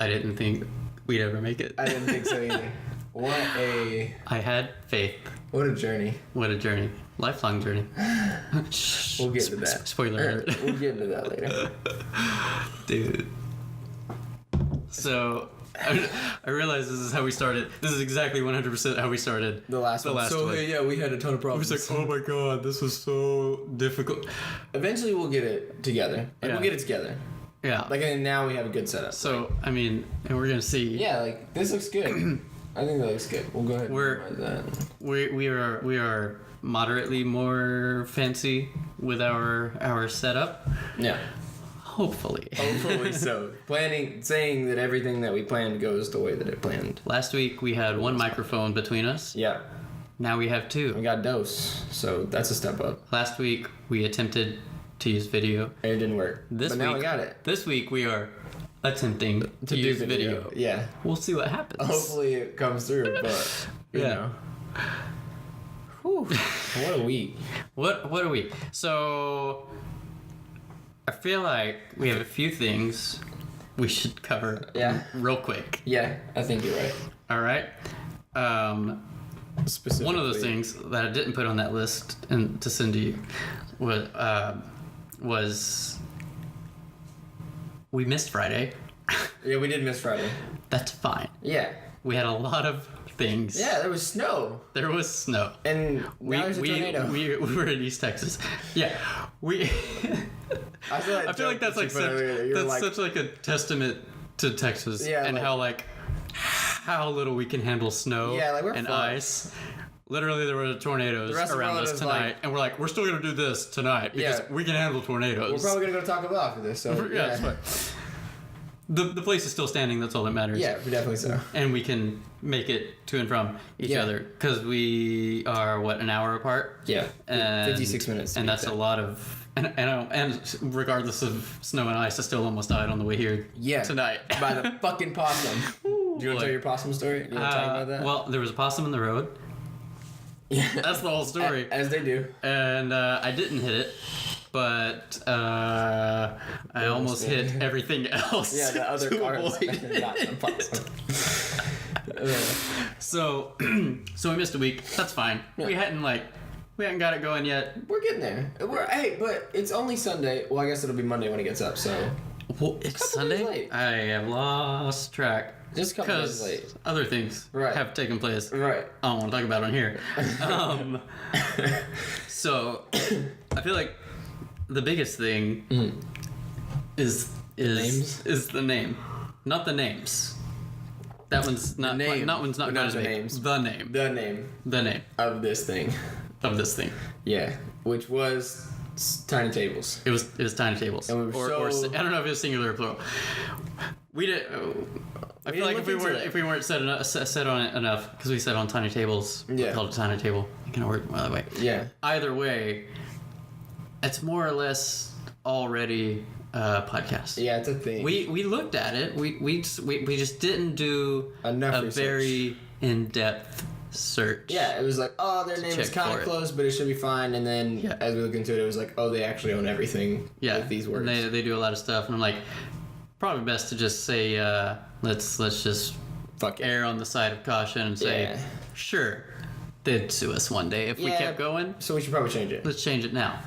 I didn't think we'd ever make it. I didn't think so either. I had faith. What a journey. What a journey. Lifelong journey. We'll get to that. Spoiler alert. We'll get into that later. Dude. So, I realize this is how we started. This is exactly 100% how we started. The last one. So, yeah, we had a ton of problems. It was like, oh my god, this was so difficult. Eventually we'll get it together. And we'll get it together. Yeah. Like, and now we have a good setup. So, I mean, and we're going to see. Yeah, like, this looks good. I think that looks good. We'll go ahead and minimize that. We are moderately more fancy with our setup. Yeah. Hopefully so. Saying that everything that we planned goes the way that it planned. Last week we had one microphone between us. Yeah. Now we have two. We got dose, so that's a step up. Last week we attempted to use video. And it didn't work. But now we got it. This week we are attempting to use video. Yeah. We'll see what happens. Hopefully it comes through, but you know. Whew. What a week. What a week. So I feel like we have a few things we should cover real quick. Yeah, I think you're right. All right. Specifically, one of those things that I didn't put on that list and to send to you was we missed Friday. Yeah, we did miss Friday. That's fine. Yeah. We had a lot of things. Yeah, there was snow. And there's a tornado. We were in East Texas. Yeah. I feel like that's like such like a testament to Texas and like, how little we can handle snow and ice. Literally, there were tornadoes around us tonight, and we're still gonna do this tonight because we can handle tornadoes. We're probably gonna go to Taco Bell after this. So that's fine. The place is still standing. That's all that matters. Yeah, definitely so. And we can make it to and from each other because we are an hour apart. Yeah, 56 minutes. And that's a lot of. And regardless of snow and ice, I still almost died on the way here. Tonight by the fucking possum. Do you want to tell your possum story? You want to talk about that? Well, there was a possum in the road. Yeah, that's the whole story. As they do. And I didn't hit it. But I almost hit everything else. Yeah, the other cars. Not the possum. So we missed a week. That's fine. Yeah. We hadn't got it going yet. We're getting there. But it's only Sunday. Well, I guess it'll be Monday when it gets up. So. Well, it's Sunday. I have lost track. Just a couple days late. Other things have taken place. Right. I don't want to talk about it on here. So I feel like the biggest thing is the name, not the names. That one's not. That one's not the names. The name. The name of this thing. Yeah, which was tiny tables. It was tiny tables. And or I don't know if it was singular or plural. We did. I feel like if we weren't set on it enough, because we said on tiny tables, we called it tiny table. It can work either way. Yeah. Either way, it's more or less already a podcast. Yeah, it's a thing. We looked at it. We just didn't do enough research. Very in-depth search. Yeah, it was like, oh, their name is kind of close, but it should be fine. And then as we look into it, it was like, oh, they actually own everything with these words. And they do a lot of stuff, and I'm like, probably best to just say, let's just err on the side of caution and say, sure, they'd sue us one day if we kept going. So we should probably change it. Let's change it now.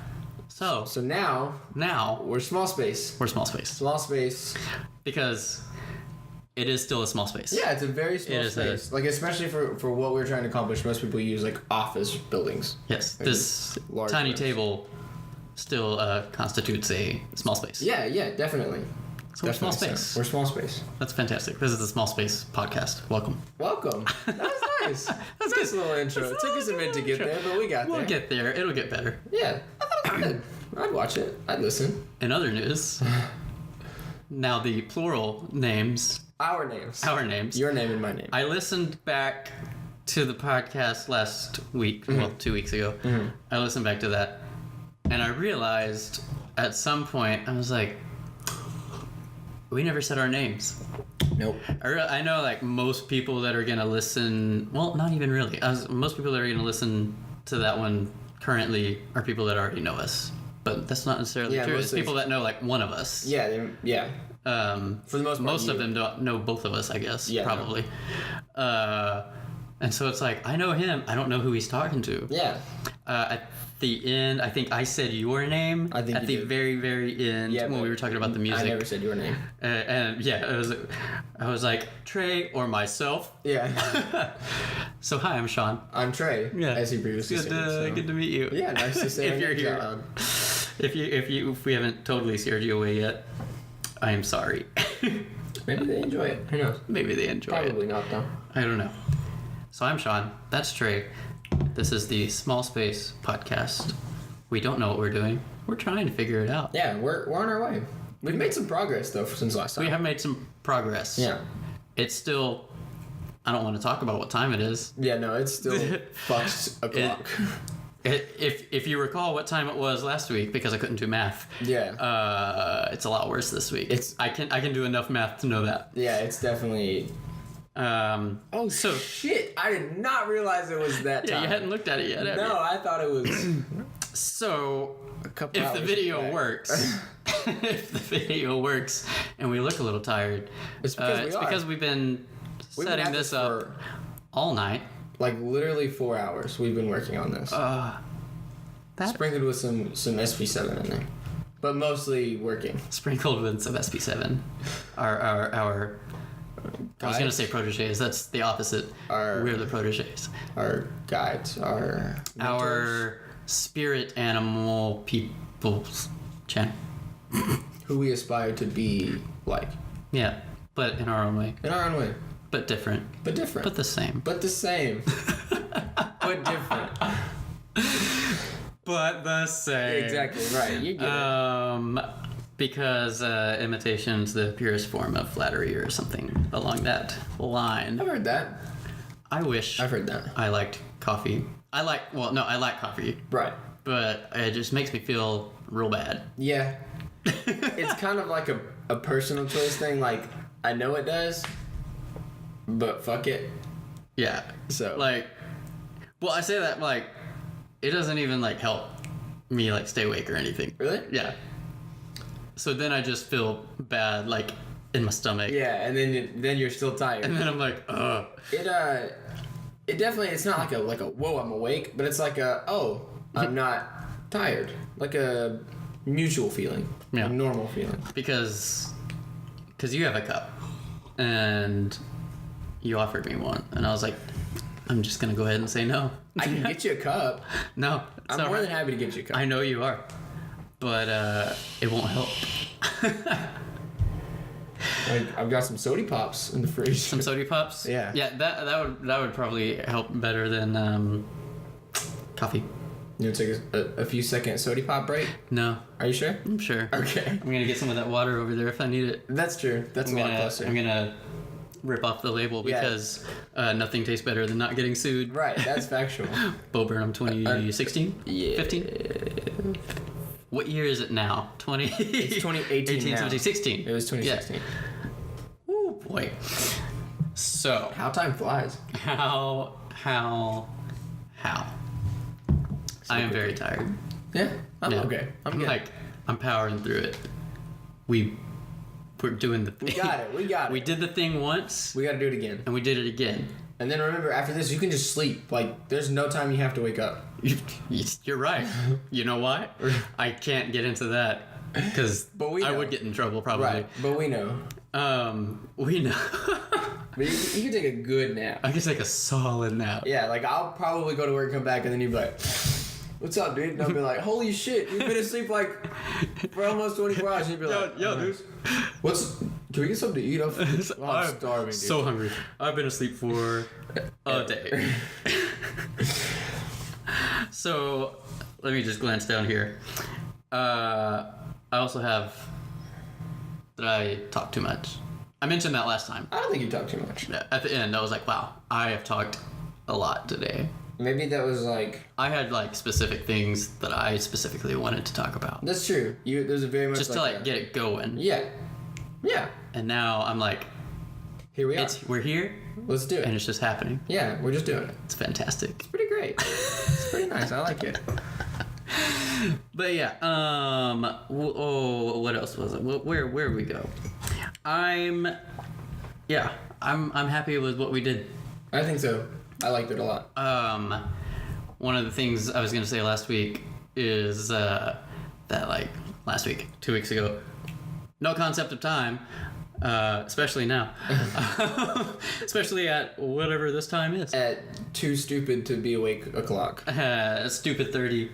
So now we're small space. Small space. Because it is still a small space. Yeah, it's a very small space. Like, especially for what we're trying to accomplish, most people use like office buildings. Yes, this tiny table still constitutes a small space. Yeah, definitely. So we're small space. So. We're small space. That's fantastic. This is the Small Space Podcast. Welcome. That was nice. That's a nice little intro. It took us a minute to get there, but we got there. We'll get there. It'll get better. Yeah. I thought it was good. I'd watch it. I'd listen. In other news, now the plural names. Our names. Your name and my name. I listened back to the podcast last week, 2 weeks ago. Mm-hmm. I listened back to that, and I realized at some point, I was like, we never said our names. Nope. I know, like, most people that are going to listen... Well, not even really. Most people that are going to listen to that one currently are people that already know us. but that's not necessarily true. It's people that know like one of us. Yeah, yeah. For the most part, most of them don't know both of us, I guess. Yeah, probably. No. And so it's like, I know him. I don't know who he's talking to. Yeah. At the end, I think I said your name. I think at the very, very end when we were talking about the music. I never said your name. And yeah, I was like, Trae or myself. Yeah. So hi, I'm Shawn. I'm Trae. Yeah. As he previously said. Good to meet you. Yeah, nice to say if you're here. Job. If we haven't totally scared you away yet, I am sorry. Maybe they enjoy it. Who knows? Maybe they enjoy it. Probably not though. I don't know. So I'm Shawn. That's Trae. This is the Small Space Podcast. We don't know what we're doing. We're trying to figure it out. Yeah, we're on our way. We've made some progress though since last time. We have made some progress. Yeah. It's still. I don't want to talk about what time it is. Yeah, no, it's still fucked o'clock. If you recall what time it was last week, because I couldn't do math. Yeah. It's a lot worse this week. I can do enough math to know that. Yeah, it's definitely. Shit! I did not realize it was that time. Yeah, you hadn't looked at it yet. No, I thought it was. So, if the video works, and we look a little tired, it's because we've been setting this up all night. Like literally 4 hours we've been working on this. Sprinkled with some SP7 in there. But mostly working. Sprinkled with some SP7. Our I was going to say proteges. That's the opposite. We're the proteges. Our guides. Our spirit animal people's channel. Who we aspire to be like. Yeah, but in our own way. In our own way. But different. But different. But the same. But the same. But different. But the same. Exactly, right. You get it. Because imitation's the purest form of flattery or something along that line. I've heard that. I wish. I've heard that. I liked coffee. I like coffee. Right. But it just makes me feel real bad. Yeah. It's kind of like a personal choice thing. Like, I know it does, but fuck it. Yeah. So. Like, well, I say that, like, it doesn't even, like, help me, like, stay awake or anything. Really? Yeah. So then I just feel bad, like, in my stomach. Yeah, and then you're still tired. And then I'm like, ugh. It definitely, it's not like a whoa, I'm awake, but it's like I'm not tired. Like a mutual feeling. Yeah. A normal feeling. Because you have a cup, and you offered me one, and I was like, I'm just going to go ahead and say no. I can get you a cup. No. I'm more than happy to get you a cup. I know you are. But it won't help. I've got some sody pops in the fridge. Some sody pops? Yeah. Yeah, that would probably help better than coffee. You want to take a few second sody pop break? No. Are you sure? I'm sure. Okay. I'm gonna get some of that water over there if I need it. That's true. That's a lot closer. I'm gonna rip off the label because nothing tastes better than not getting sued. Right, that's factual. Bo Burnham 2016? Yeah. 15? What year is it now? It's 2018 18, now. 17, 16. It was 2016. Yeah. Ooh, boy. So. How time flies. How. I am very tired. Yeah? I'm okay. I'm powering through it. We're doing the thing. We got it. We did the thing once. We gotta do it again. And we did it again. And then remember, after this, you can just sleep. Like, there's no time you have to wake up. You're right. You know why? I can't get into that because I would get in trouble probably. Right, but we know. We know. But you can take a good nap. I can take a solid nap. Yeah, like I'll probably go to work, come back, and then you'd be like, "What's up, dude?" And I'll be like, "Holy shit, you've been asleep like for almost 24 hours." And you'd be like, "Yo, dude, can we get something to eat?" I'm starving, dude. So hungry. I've been asleep for a day. So, let me just glance down here. I also have that I talk too much. I mentioned that last time. I don't think you talk too much. At the end, I was like, wow, I have talked a lot today. Maybe that was like... I had like specific things that I specifically wanted to talk about. That's true. There's a very much just to get it going. Yeah. Yeah. And now I'm like... Here we are. We're here. Let's do it. And it's just happening. Yeah, we're just doing it. It's fantastic. It's pretty great. It's pretty nice. I like it. But yeah, what else was it? Where we go? I'm happy with what we did. I think so. I liked it a lot. One of the things I was gonna say last week is that like last week, 2 weeks ago, no concept of time. Especially now. Especially at whatever this time is. At too stupid to be awake o'clock. Stupid 30.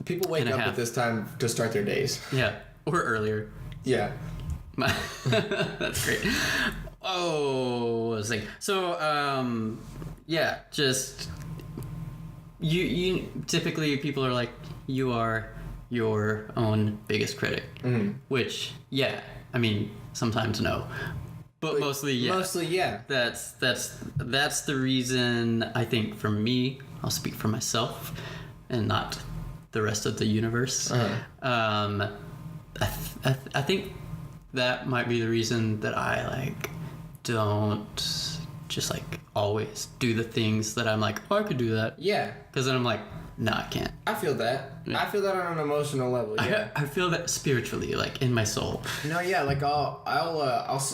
People wake up at this time to start their days. Yeah. Or earlier. Yeah. That's great. Oh, what was I thinking? So, yeah, just you typically people are like, you are your own biggest critic. Mm-hmm. Which, yeah, I mean, sometimes no, but mostly yeah. Mostly yeah. That's the reason. I think for me, I'll speak for myself, and not the rest of the universe. Uh-huh. I think that might be the reason that I like don't just like always do the things that I'm like, oh, I could do that. Yeah. Because then I'm like, no, I can't. I feel that. Yeah. I feel that on an emotional level. Yeah. I feel that spiritually, like in my soul. No, yeah, like I'll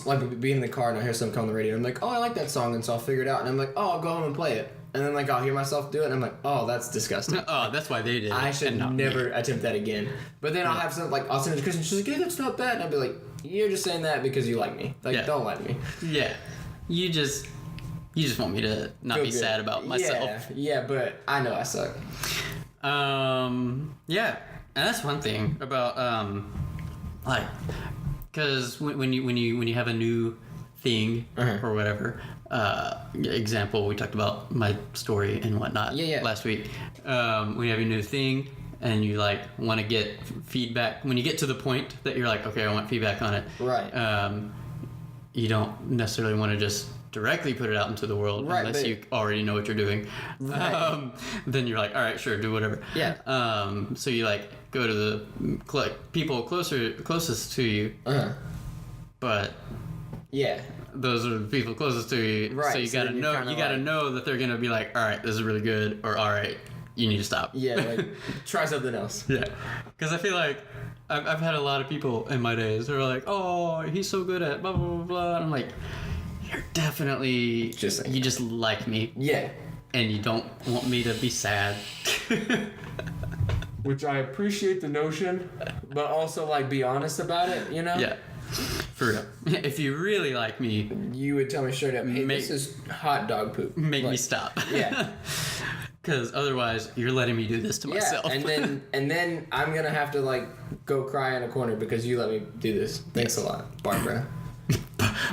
like be in the car and I'll hear something come on the radio and I'm like, oh, I like that song, and so I'll figure it out and I'm like, oh, I'll go home and play it. And then like I'll hear myself do it and I'm like, oh, that's disgusting. Oh, that's why they did it. I should never attempt that again. But then I'll have something like, I'll send it to Kristen, she's like, yeah, that's not bad. And I'll be like, you're just saying that because you like me. Like, don't like me. Yeah. You just want me to not be sad about myself. Yeah, but I know I suck. Yeah, and that's one thing about like, because when you have a new thing or whatever, example, we talked about my story and whatnot last week. When you have a new thing and you like want to get feedback, when you get to the point that you're like, okay, I want feedback on it, right? You don't necessarily want to just directly put it out into the world unless you already know what you're doing. Right. Then you're like, all right, sure, do whatever. Yeah. So you like go to the people closest to you. But yeah, those are the people closest to you. Right. So you gotta know that they're gonna be like, all right, this is really good, or all right, you need to stop. Yeah, like try something else. Yeah, because I feel like I've had a lot of people in my days who are like, oh, he's so good at blah blah blah blah. And I'm like, you're definitely you just like me. Yeah, and you don't want me to be sad. Which I appreciate the notion, but also like be honest about it, you know? Yeah. For real. If you really like me, you would tell me straight up, hey, this is hot dog poop. Make me stop. Yeah. Because otherwise, you're letting me do this to myself. and then I'm gonna have to like go cry in a corner because you let me do this. Thanks a lot, Barbara.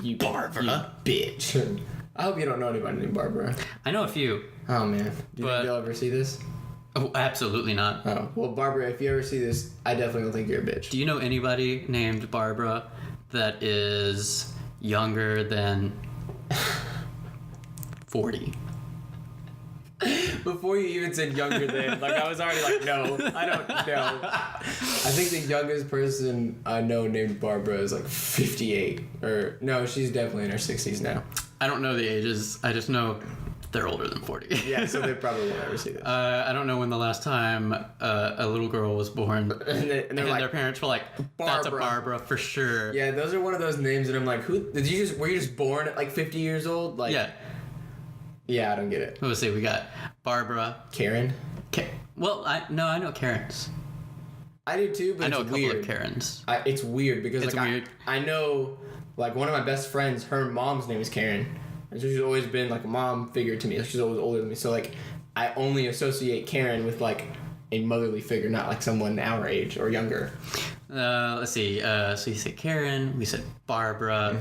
You bitch. I hope you don't know anybody named Barbara. I know a few. Oh man, do you think they'll ever see this? Oh, absolutely not. Oh well, Barbara, if you ever see this, I definitely don't think you're a bitch. Do you know anybody named Barbara that is younger than 40? Before you even said younger than, like I was already like, no, I don't know. I think the youngest person I know named Barbara is like 58, or no, she's definitely in her 60s now. I don't know the ages. I just know they're older than 40. Yeah, so they probably won't ever see this. I don't know when the last time a little girl was born, and their parents were like, "That's a Barbara for sure." Yeah, those are one of those names that I'm like, who were you just born at like 50 years old? Like, yeah, I don't get it. Let's see, we got Barbara, Karen. Well, I know Karens. I do too, but I know it's a couple weird. of Karens. It's weird because it's weird. I know like one of my best friends, her mom's name is Karen. And so she's always been like a mom figure to me. Like, she's always older than me. So like I only associate Karen with like a motherly figure, not like someone our age or younger. Let's see. So you said Karen, we said Barbara,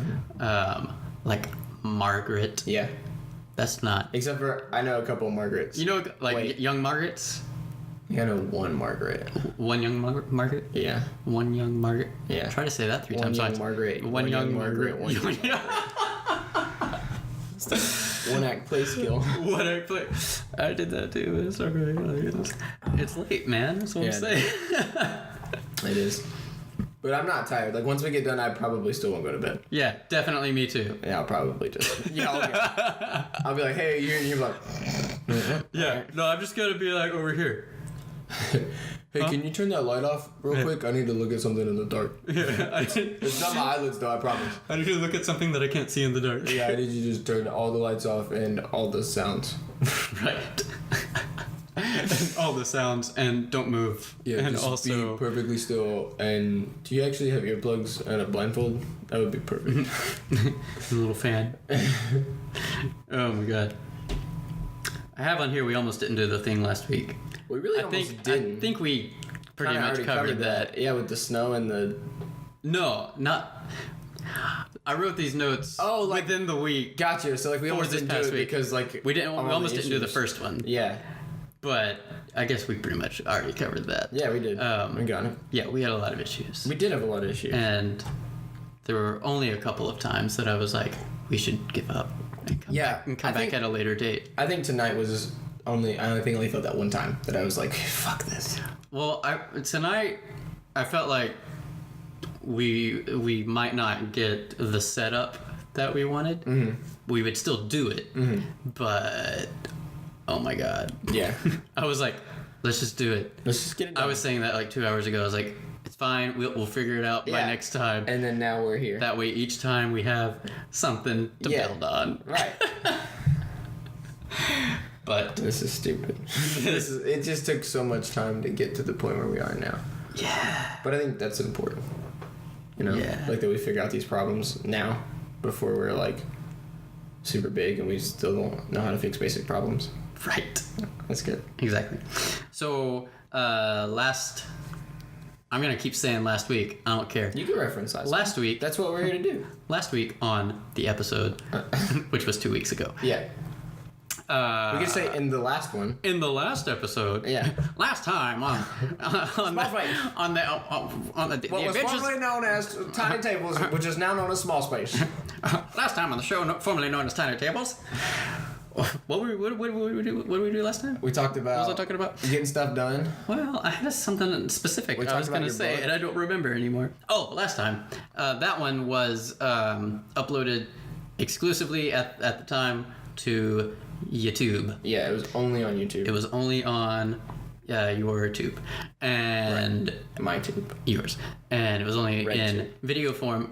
like Margaret. Yeah. That's not. Except for I know a couple of Margarets. You know, like young Margarets? I know one Margaret. One young Margaret? Yeah. One young Margaret? Yeah. Try to say that 3 times. One young Margaret. One young Margaret. One young Margaret. One act play skill. One act play. I did that too. It's okay. It's late, man. That's what I'm saying. It is. But I'm not tired. Like once we get done, I probably still won't go to bed. Yeah, definitely me too. Yeah, I'll probably just. I'll be like, hey, you're like. Yeah. No, I'm just gonna be like over here. Hey, can you turn that light off real quick? I need to look at something in the dark. Yeah, it's not my eyelids though, I promise. I need to look at something that I can't see in the dark. Yeah, I need you to just turn all the lights off and all the sounds. Right. And all the sounds, and don't move. Yeah, and just also be perfectly still. And do you actually have earplugs and a blindfold? That would be perfect. A little fan. Oh my god. I have on here, we almost didn't do the thing last week. We really almost didn't. I think we pretty much covered that. Yeah, with the snow and the... No, not... I wrote these notes within the week. Gotcha. So like we almost didn't do it because like... We almost didn't do the first one. Yeah. But I guess we pretty much already covered that. Yeah, we did. We got it. Yeah, we had a lot of issues. We did have a lot of issues. And there were only a couple of times that I was like, we should give up and come back at a later date. I think tonight was I only felt that one time that I was like, fuck this. Well, tonight I felt like we might not get the setup that we wanted. Mm-hmm. We would still do it, but oh my god. Yeah. I was like, let's just do it. Let's just get it done. I was saying that like 2 hours ago. I was like, it's fine. We'll figure it out by next time. And then now we're here. That way, each time we have something to build on. Right. But this is stupid. It just took so much time to get to the point where we are now. Yeah. But I think that's important. You know, like that we figure out these problems now before we're like super big and we still don't know how to fix basic problems. Right. That's good. Exactly. So I'm going to keep saying last week. I don't care. You can reference last week. That's what we're here to do. Last week on the episode, which was 2 weeks ago. Yeah. We can say in the last one. In the last episode. Yeah. Last time on the what was formerly known as Tiny Tables, which is now known as Small Space. Last time on the show, formerly known as Tiny Tables. What did we do last time? We talked about... What was I talking about? Getting stuff done. Well, I had something specific I was going to say, and I don't remember anymore. Oh, last time. That one was uploaded exclusively at the time to YouTube. Yeah, it was only on YouTube. It was only on your tube. And... Right. My tube. Yours. And it was only in video form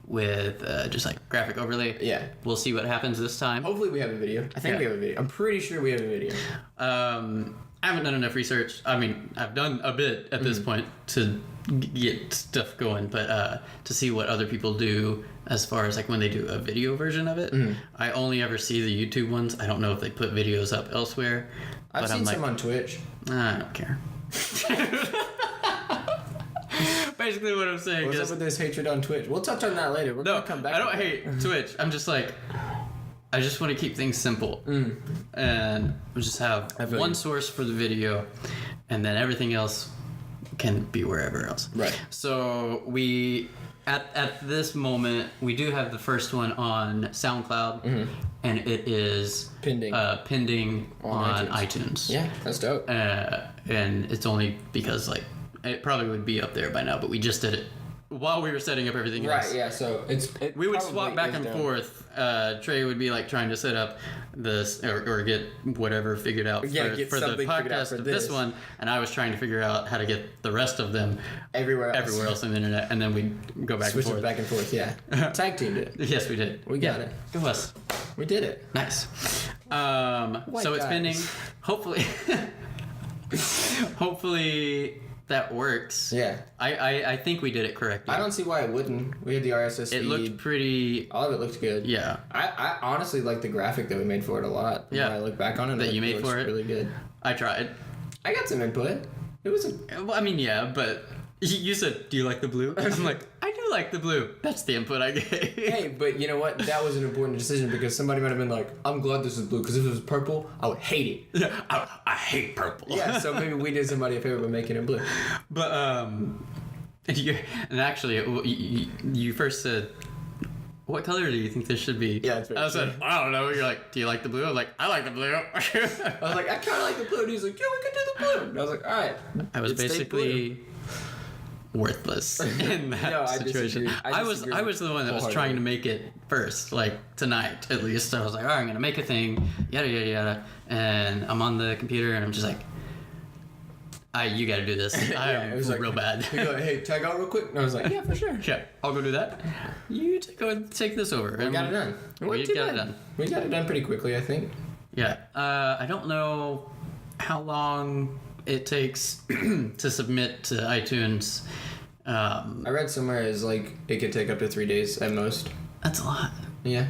with just like graphic overlay. Yeah. We'll see what happens this time. Hopefully we have a video. I think we have a video. I'm pretty sure we have a video. I haven't done enough research. I mean, I've done a bit at this point to get stuff going, but to see what other people do as far as like when they do a video version of it. I only ever see the YouTube ones. I don't know if they put videos up elsewhere. I've seen some on Twitch. I don't care. Basically what I'm saying is... What's up with this hatred on Twitch? We'll touch on that later. We're going to come back. I don't hate Twitch. I'm just like... I just want to keep things simple. And we'll just have one source for the video, and then everything else can be wherever else. Right. So we... At this moment, we do have the first one on SoundCloud, and it is pending on iTunes. Yeah, that's dope. And it's only because like it probably would be up there by now, but we just did it while we were setting up everything else. Right. Yeah. So we would swap back and forth. Trae would be like trying to set up this or get whatever figured out for the podcast of this one, and I was trying to figure out how to get the rest of them everywhere else on the internet, and then we'd go back and forth. Back and forth. Yeah. Tag teamed it. Yes, we did. We got it. Go us. We did it. Nice. So it's pending. Hopefully. Hopefully that works. Yeah. I think we did it correctly. I don't see why it wouldn't. We had the RSS feed. It looked pretty... All of it looked good. Yeah. I honestly like the graphic that we made for it a lot. Yeah. When I look back on it, that you made for it? Really good. I tried. I got some input. It was Well, I mean, yeah, but... You said, do you like the blue? I'm like, I do like the blue. That's the input I gave. Hey, but you know what? That was an important decision because somebody might have been like, I'm glad this is blue because if it was purple, I would hate it. Yeah, I hate purple. Yeah, so maybe we did somebody a favor by making it blue. But, and actually, you first said, what color do you think this should be? Yeah, that's right. I said, I don't know. You're like, do you like the blue? I'm like, I like the blue. I was like, I kind of like the blue. And he's like, yeah, we could do the blue. And I was like, all right. I was basically worthless in that situation. I was the one that was trying to make it first, like tonight at least. I was like, all right, I'm gonna make a thing, yada yada yada, and I'm on the computer and I'm just like, you gotta do this. It was like, real bad. You go, hey, tag out real quick. And I was like, yeah, for sure. Yeah, I'll go do that. You go take this over. We got it done. We got it done pretty quickly, I think. Yeah. I don't know how long it takes to submit to iTunes. I read somewhere is like it could take up to 3 days at most. That's a lot. Yeah.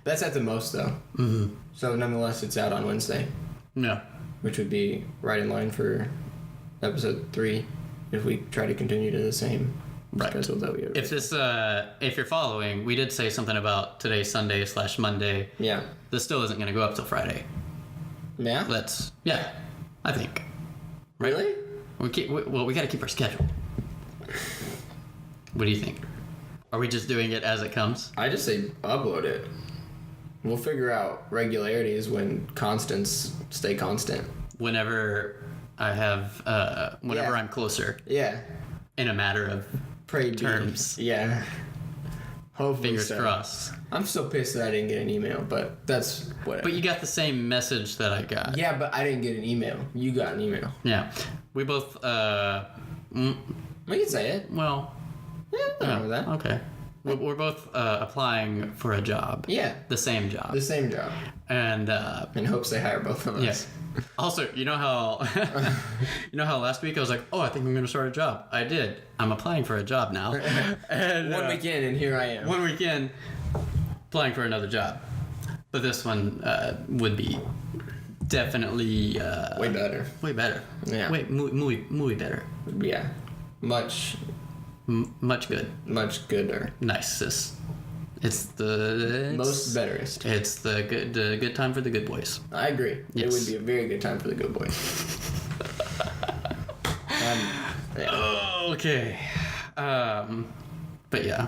That's at the most though. Mm-hmm. So nonetheless, it's out on Wednesday. Yeah. Which would be right in line for episode 3 if we try to continue to the same schedule that we have. If you're following, we did say something about today Sunday/Monday. Yeah. This still isn't going to go up till Friday. Yeah. I think. Right? Really? We got to keep our schedule. What do you think? Are we just doing it as it comes? I just say upload it. We'll figure out regularities when constants stay constant. Whenever I have, I'm closer. Yeah. In a matter of terms. Yeah. Hopefully Fingers crossed. I'm still pissed that I didn't get an email, but that's whatever. But you got the same message that I got. Yeah, but I didn't get an email. You got an email. Yeah. We both, we can say it. Well. Yeah, I don't know that. Okay. We're both applying for a job. Yeah. The same job. And in hopes they hire both of us. Yeah. Also, you know how last week I was like, oh, I think I'm going to start a job. I did. I'm applying for a job now. And one weekend and here I am. One weekend applying for another job. But this one would be definitely way better. Way better. Yeah. Muy better. Yeah. Much good. Much gooder. Nicest. It's most betterest. It's the good time for the good boys. I agree. Yes. It would be a very good time for the good boys. Yeah. Okay. But yeah.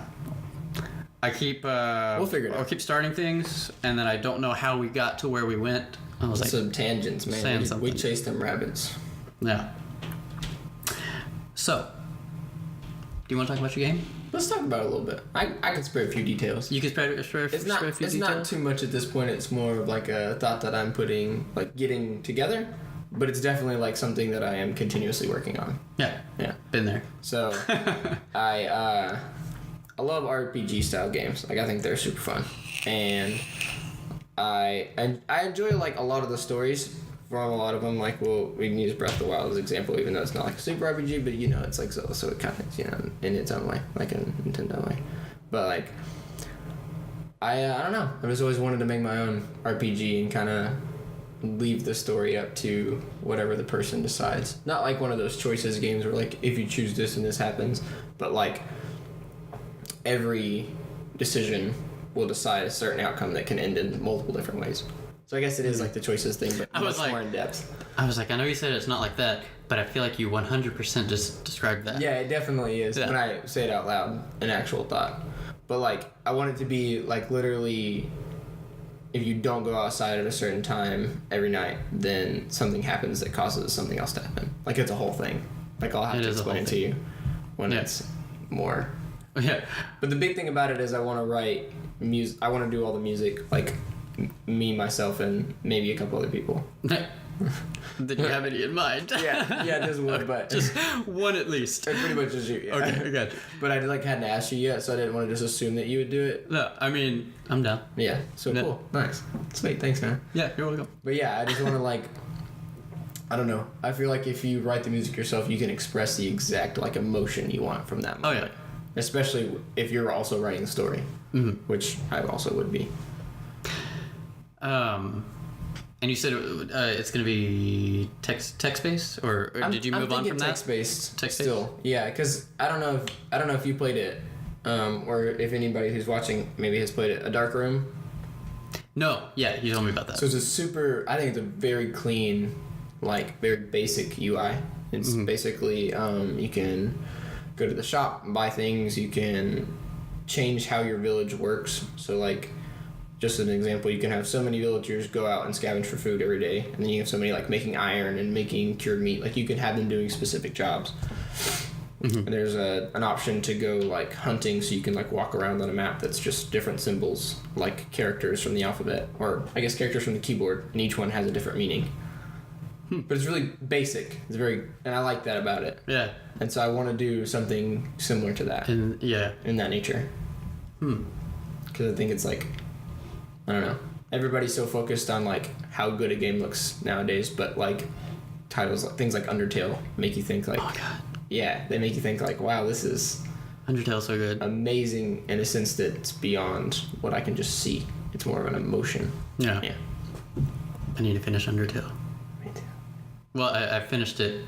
I keep we'll figure it out. I'll keep starting things and then I don't know how we got to where we went. I was like some tangents, man. We chased them rabbits. Yeah. So, do you want to talk about your game? Let's talk about it a little bit. I can spare a few details. You can spare a few details? It's not too much at this point. It's more of like a thought that I'm getting together. But it's definitely like something that I am continuously working on. Yeah. Been there. So, I love RPG style games. Like I think they're super fun. And I enjoy like a lot of the stories from a lot of them. Like, well, we can use Breath of the Wild as an example, even though it's not like a super RPG, but you know, it's like so it kind of, in its own way, like a Nintendo way. But like, I don't know. I just always wanted to make my own RPG and kind of leave the story up to whatever the person decides. Not like one of those choices games where like if you choose this and this happens, but like every decision will decide a certain outcome that can end in multiple different ways. So I guess it is like the choices thing, but much more in depth. I was like, I know you said it's not like that, but I feel like you 100% just described that. Yeah, it definitely is when I say it out loud, an actual thought. But like, I want it to be like literally, if you don't go outside at a certain time every night, then something happens that causes something else to happen. Like it's a whole thing. Like I'll have to explain it to you when it's more. Yeah. But the big thing about it is I want to write music. I want to do all the music, like me, myself, and maybe a couple other people. Did you have any in mind? yeah, just one, but just one at least. Pretty much just you. Yeah. Okay, I got you. But I hadn't asked you yet, so I didn't want to just assume that you would do it. No, I mean, I'm down. Yeah, so cool, nice, sweet, thanks, man. Yeah, you're welcome. But yeah, I just want to I don't know. I feel like if you write the music yourself, you can express the exact emotion you want from that moment. Oh yeah. Especially if you're also writing the story, which I also would be. And you said it's going to be text-based, or did you move on from that? Text-based still. Yeah, because I don't know if you played it, or if anybody who's watching maybe has played it. A Dark Room. No, yeah, you told me about that. So it's I think it's a very clean, very basic UI. It's basically you can go to the shop and buy things. You can change how your village works. So just as an example, you can have so many villagers go out and scavenge for food every day, and then you have so many making iron and making cured meat. You can have them doing specific jobs. Mm-hmm. And there's an option to go like hunting, so you can like walk around on a map that's just different symbols, like characters from the alphabet, or I guess characters from the keyboard, and each one has a different meaning. But it's really basic. It's and I like that about it. Yeah. And so I want to do something similar to that. In that nature. Because I think it's like, I don't know. Everybody's so focused on like how good a game looks nowadays, but like titles, things like Undertale make you think like, oh god. Yeah, they make you think like, wow, this is Undertale's so good. Amazing in a sense that it's beyond what I can just see. It's more of an emotion. Yeah. I need to finish Undertale. Me too. Well, I finished it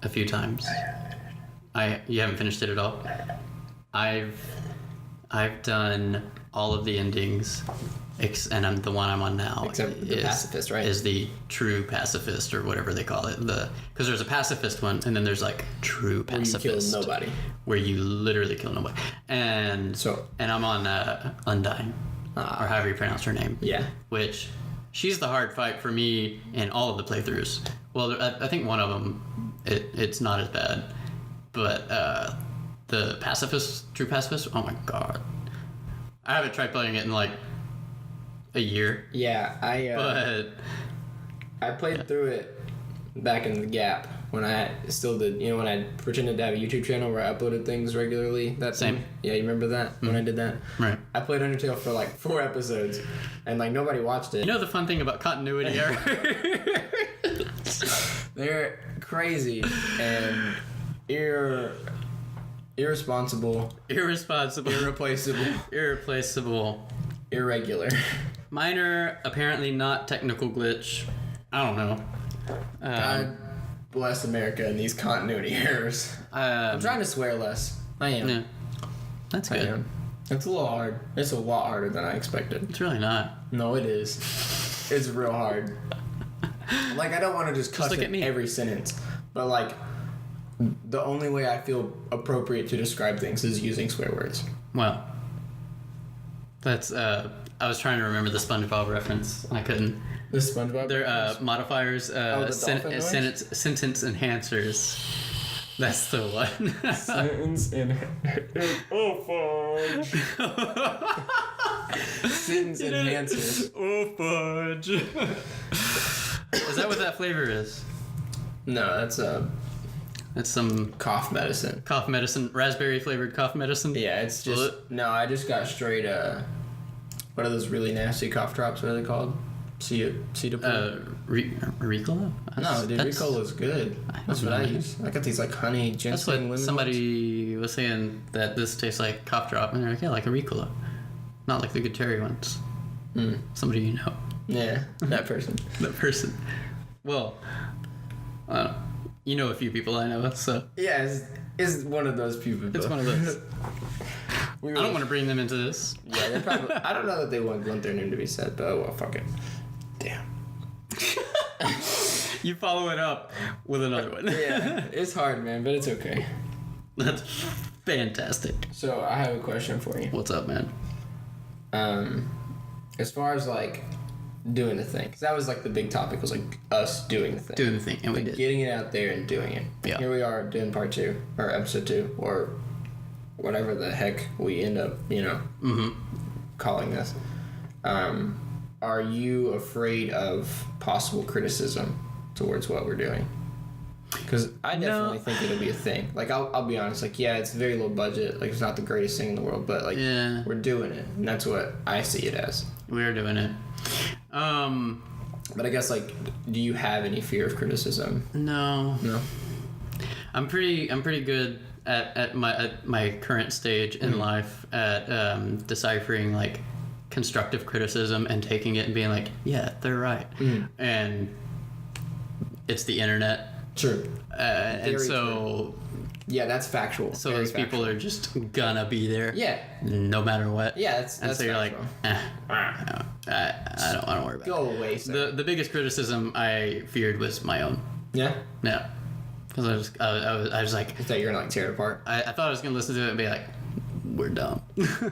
a few times. You haven't finished it at all? I've done all of the endings, and I'm the one I'm on now. Except the pacifist, right? Is the true pacifist, or whatever they call it. Because there's a pacifist one, and then there's like true pacifist. Where you kill nobody. Where you literally kill nobody. And I'm on Undyne, or however you pronounce her name. Yeah. Which, she's the hard fight for me in all of the playthroughs. Well, I think one of them, it's not as bad. But the pacifist, true pacifist, oh my god. I haven't tried playing it in like a year. Yeah, I played through it back in the gap when I still did, when I pretended to have a YouTube channel where I uploaded things regularly. Same. Yeah, you remember that? When I did that? Right. I played Undertale for like 4 episodes and like nobody watched it. You know the fun thing about continuity error? They're crazy and irresponsible, irreplaceable, irregular. Minor, apparently not technical glitch. I don't know. God bless America and these continuity errors. I'm trying to swear less. I am. Yeah. That's good. I am. It's a little hard. It's a lot harder than I expected. It's really not. No, it is. It's real hard. Like, I don't want to just cuss in every sentence, but like, the only way I feel appropriate to describe things is using swear words. Well, that's, I was trying to remember the SpongeBob reference, and I couldn't. The SpongeBob They're modifiers, sentence enhancers. That's the one. Sentence Oh, fudge. Sentence enhancers. Oh, fudge. Is that what that flavor is? No, that's some cough medicine. Cough medicine, raspberry flavored cough medicine. Yeah, it's just I just got straight. What are those really nasty cough drops? What are they called? Ricola? No, dude, Ricola is good. That's what I use. I got these like honey ginseng. That's what somebody was saying, that this tastes like cough drop, and they're like, yeah, like a Ricola, not like the good cherry ones. Somebody you know. Yeah, that person. That person. Well, you know a few people I know, so. Yeah, it's one of those people. It's one of those. I don't want to bring them into this. Yeah, they probably. I don't know that they want their name to be said, but oh well, fuck it. Damn. You follow it up with another one. Yeah, it's hard, man, but it's okay. That's fantastic. So I have a question for you. What's up, man? As far as like doing the thing, because that was like the big topic, was like us doing the thing. Doing the thing, and we did. Getting it out there and doing it. Yeah. Here we are doing part 2 or episode 2 or whatever the heck we end up, calling this. Are you afraid of possible criticism towards what we're doing? Because I definitely think it'll be a thing. Like, I'll be honest. Like, yeah, it's very low budget. Like, it's not the greatest thing in the world, but like, we're doing it, and that's what I see it as. We are doing it. But I guess, like, do you have any fear of criticism? No. I'm pretty good at my current stage in life at deciphering like constructive criticism and taking it and being like, yeah, they're right. And it's the internet. True. And so... True. Yeah, that's factual. So those people are just gonna be there. Yeah. No matter what. Yeah, that's and so you're factual. Like, I don't worry about it. Go away, sir. The biggest criticism I feared was my own. Yeah? Yeah. Because I was like... I thought you were gonna like tear it apart. I thought I was gonna listen to it and be like, we're dumb.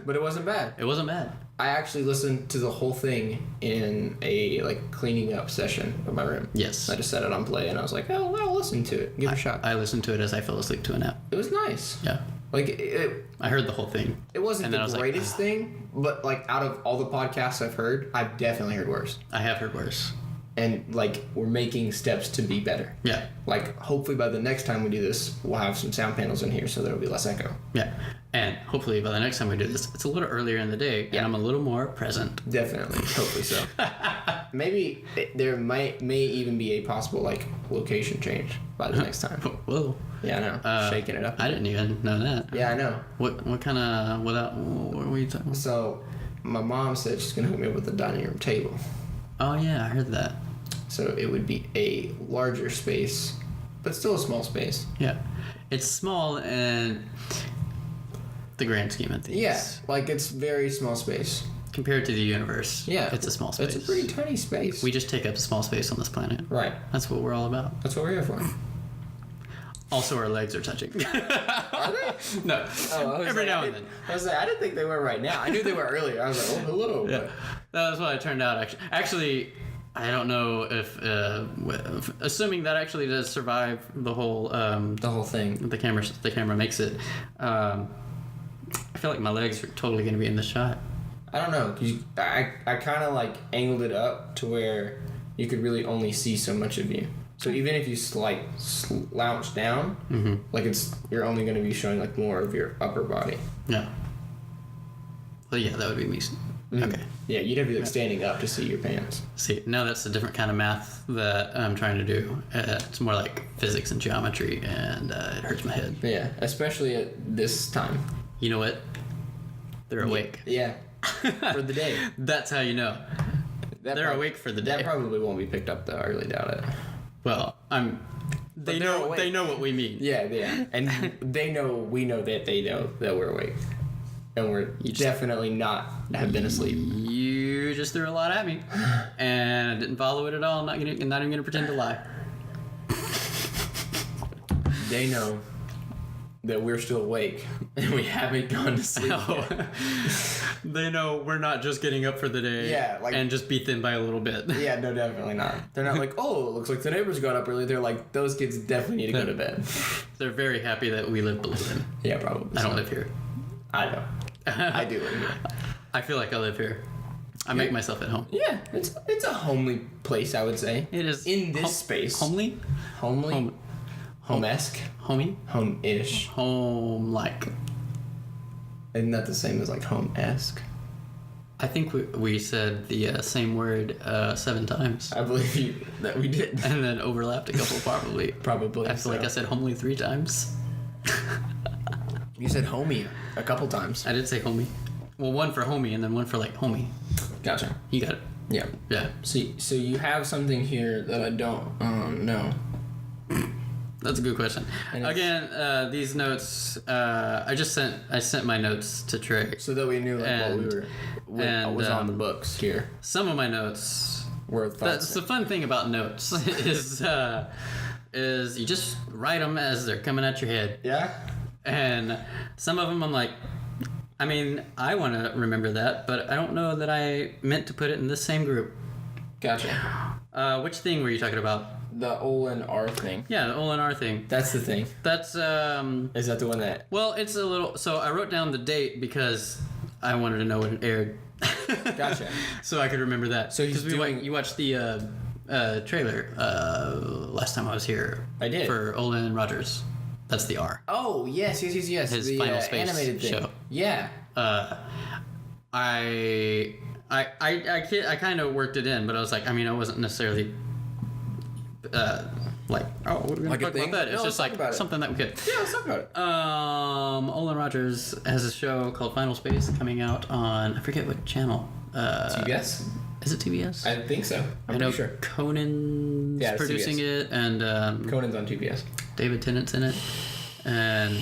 But it wasn't bad. It wasn't bad. I actually listened to the whole thing in a cleaning up session of my room. Yes. I just set it on play and I was like, oh, well, I'll listen to it. Give it a shot. I listened to it as I fell asleep to a nap. It was nice. Yeah. I heard the whole thing. It wasn't the greatest thing, but out of all the podcasts I've heard, I've definitely heard worse. I have heard worse. And we're making steps to be better. Yeah. Hopefully by the next time we do this, we'll have some sound panels in here so there'll be less echo. Yeah. And hopefully by the next time we do this, it's a little earlier in the day and I'm a little more present. Definitely. Hopefully so. Maybe there may even be a possible location change by the next time. Whoa. Yeah, I know. Shaking it up. I didn't even know that. Yeah, I know. What kind of what were you talking about? So my mom said she's gonna hook me up with a dining room table. Oh yeah, I heard that. So it would be a larger space, but still a small space. Yeah. It's small in the grand scheme of things. Yeah, it's very small space. Compared to the universe. Yeah. It's a small space. It's a pretty tiny space. We just take up small space on this planet. Right. That's what we're all about. That's what we're here for. Also, our legs are touching. Are they? No. Oh, every now and then. I was I didn't think they were right now. I knew they were earlier. I was oh, hello. Yeah. That's what it turned out, actually. I don't know if assuming that actually does survive the whole thing. The camera makes it. I feel like my legs are totally going to be in the shot. I don't know. I kind of angled it up to where you could really only see so much of you. So even if you slouch down, you're only going to be showing more of your upper body. Yeah. Well, yeah, that would be me. Mm-hmm. Okay. Yeah, you'd have to be standing up to see your pants. See, now that's a different kind of math that I'm trying to do. It's more like physics and geometry, and it hurts my head. Yeah, especially at this time. You know what? They're awake. Yeah. For the day. That's how you know. They're awake for the day. That probably won't be picked up, though. I really doubt it. Well, They know what we mean. Yeah, and we know that they know that we're awake, and we're definitely not have been asleep. You just threw a lot at me, and I didn't follow it at all. I'm not even gonna pretend to lie. They know that we're still awake and we haven't gone to sleep yet. They know we're not just getting up for the day and just beat them by a little bit. Yeah, no, definitely not. They're not it looks like the neighbors got up early. They're those kids definitely need to go to bed. They're very happy that we live below them. Yeah, probably. I don't live here. I know. I do live here. I feel like I live here. I make myself at home. Yeah, it's a homely place, I would say. It is. In this space. Homely? Home-esque? Homey? Home-ish. Home-like. Isn't that the same as home-esque? I think we said the same word 7 times. I believe that we did. And then overlapped a couple probably. Probably. I feel like I said homely 3 times. You said homie a couple times. I did say homie. Well, one for homie and then one for homie. Gotcha. You got it. Yeah. Yeah. See, so you have something here that I don't know. That's a good question. Again, these notes, I sent my notes to Trae. So that we knew what was on the books here. Some of my notes were that's the fun thing about notes is you just write them as they're coming at your head. Yeah. And some of them I'm like, I want to remember that, but I don't know that I meant to put it in this same group. Gotcha. Which thing were you talking about? The O and R thing. Yeah, the O and R thing. That's the thing. That's Is that the one that? Well, it's a little. So I wrote down the date because I wanted to know when it aired. Gotcha. So I could remember that. So you watched the trailer last time I was here. I did. For Olin Rogers. That's the R. Oh yes. His Final Space animated thing. show. Yeah. I kind of worked it in, but I was like, I wasn't necessarily we're gonna talk about that. It's just something that we could. Yeah, let's talk about it. Olin Rogers has a show called Final Space coming out on, I forget what channel. TBS? Is it TBS? I think so. I know sure. Conan's producing it, and Conan's on TBS. David Tennant's in it, and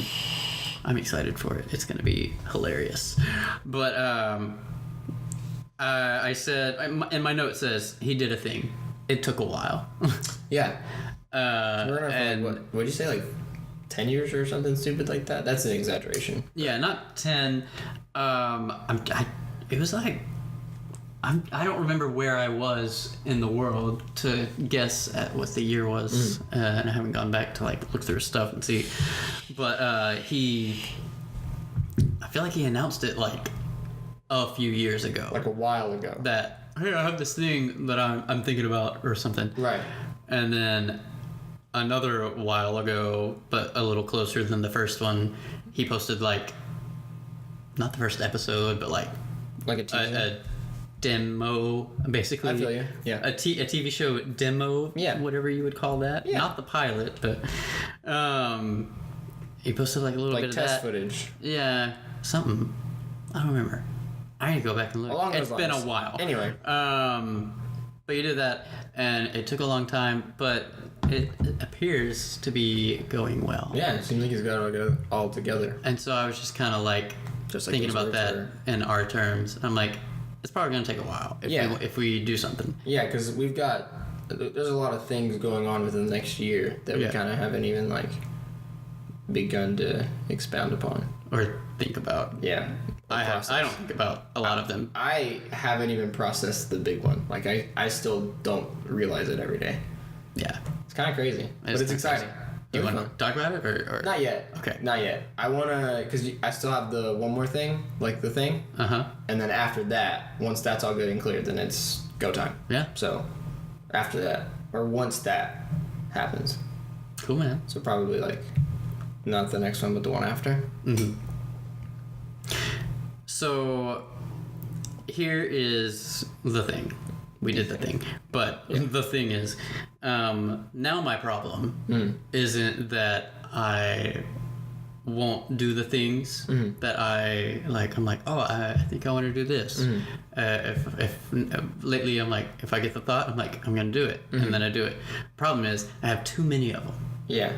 I'm excited for it. It's going to be hilarious. But I said, in my note says, he did a thing. It took a while. Yeah. We're gonna what did you say, 10 years or something stupid like that. That's an exaggeration. Yeah, not 10. It was like, I don't remember where I was in the world to guess at what the year was, and I haven't gone back to like look through stuff and see. But I feel like he announced it like a few years ago, like a while ago. That hey, I have this thing that I'm thinking about or something. Right. And then another while ago, but a little closer than the first one, he posted like not the first episode, but like a demo, basically. I feel you. Yeah. A TV show demo, whatever you would call that. Yeah. Not the pilot, but he posted like a little bit of test that. Footage. Yeah, something. I don't remember. I need to go back and look. It's been a while. Anyway. But you did that, and it took a long time, but it appears to be going well. Yeah, it seems like he's got it all together. And so I was just kind of like thinking about that in our terms. I'm like, it's probably going to take a while if we do something. Yeah, because there's a lot of things going on within the next year that we kind of haven't even like begun to expound upon. Or think about. Yeah. I don't think about a lot of them. I haven't even processed the big one. Like I still don't realize it every day. Yeah. It's kind of crazy. But it's exciting. Do you want to talk about it or? Not yet. Okay. Not yet. I want to, because I still have the one more thing, like the thing. Uh-huh. And then after that, once that's all good and clear, then it's go time. Yeah. So after that, or once that happens. Cool, man. So probably like, not the next one, but the one after. Mm-hmm. So here is the thing. We did the thing. But the thing is, now my problem isn't that I won't do the things that I like. I'm like, oh, I think I want to do this. If lately I'm like, if I get the thought, I'm like, I'm going to do it. And then I do it. Problem is, I have too many of them. Yeah.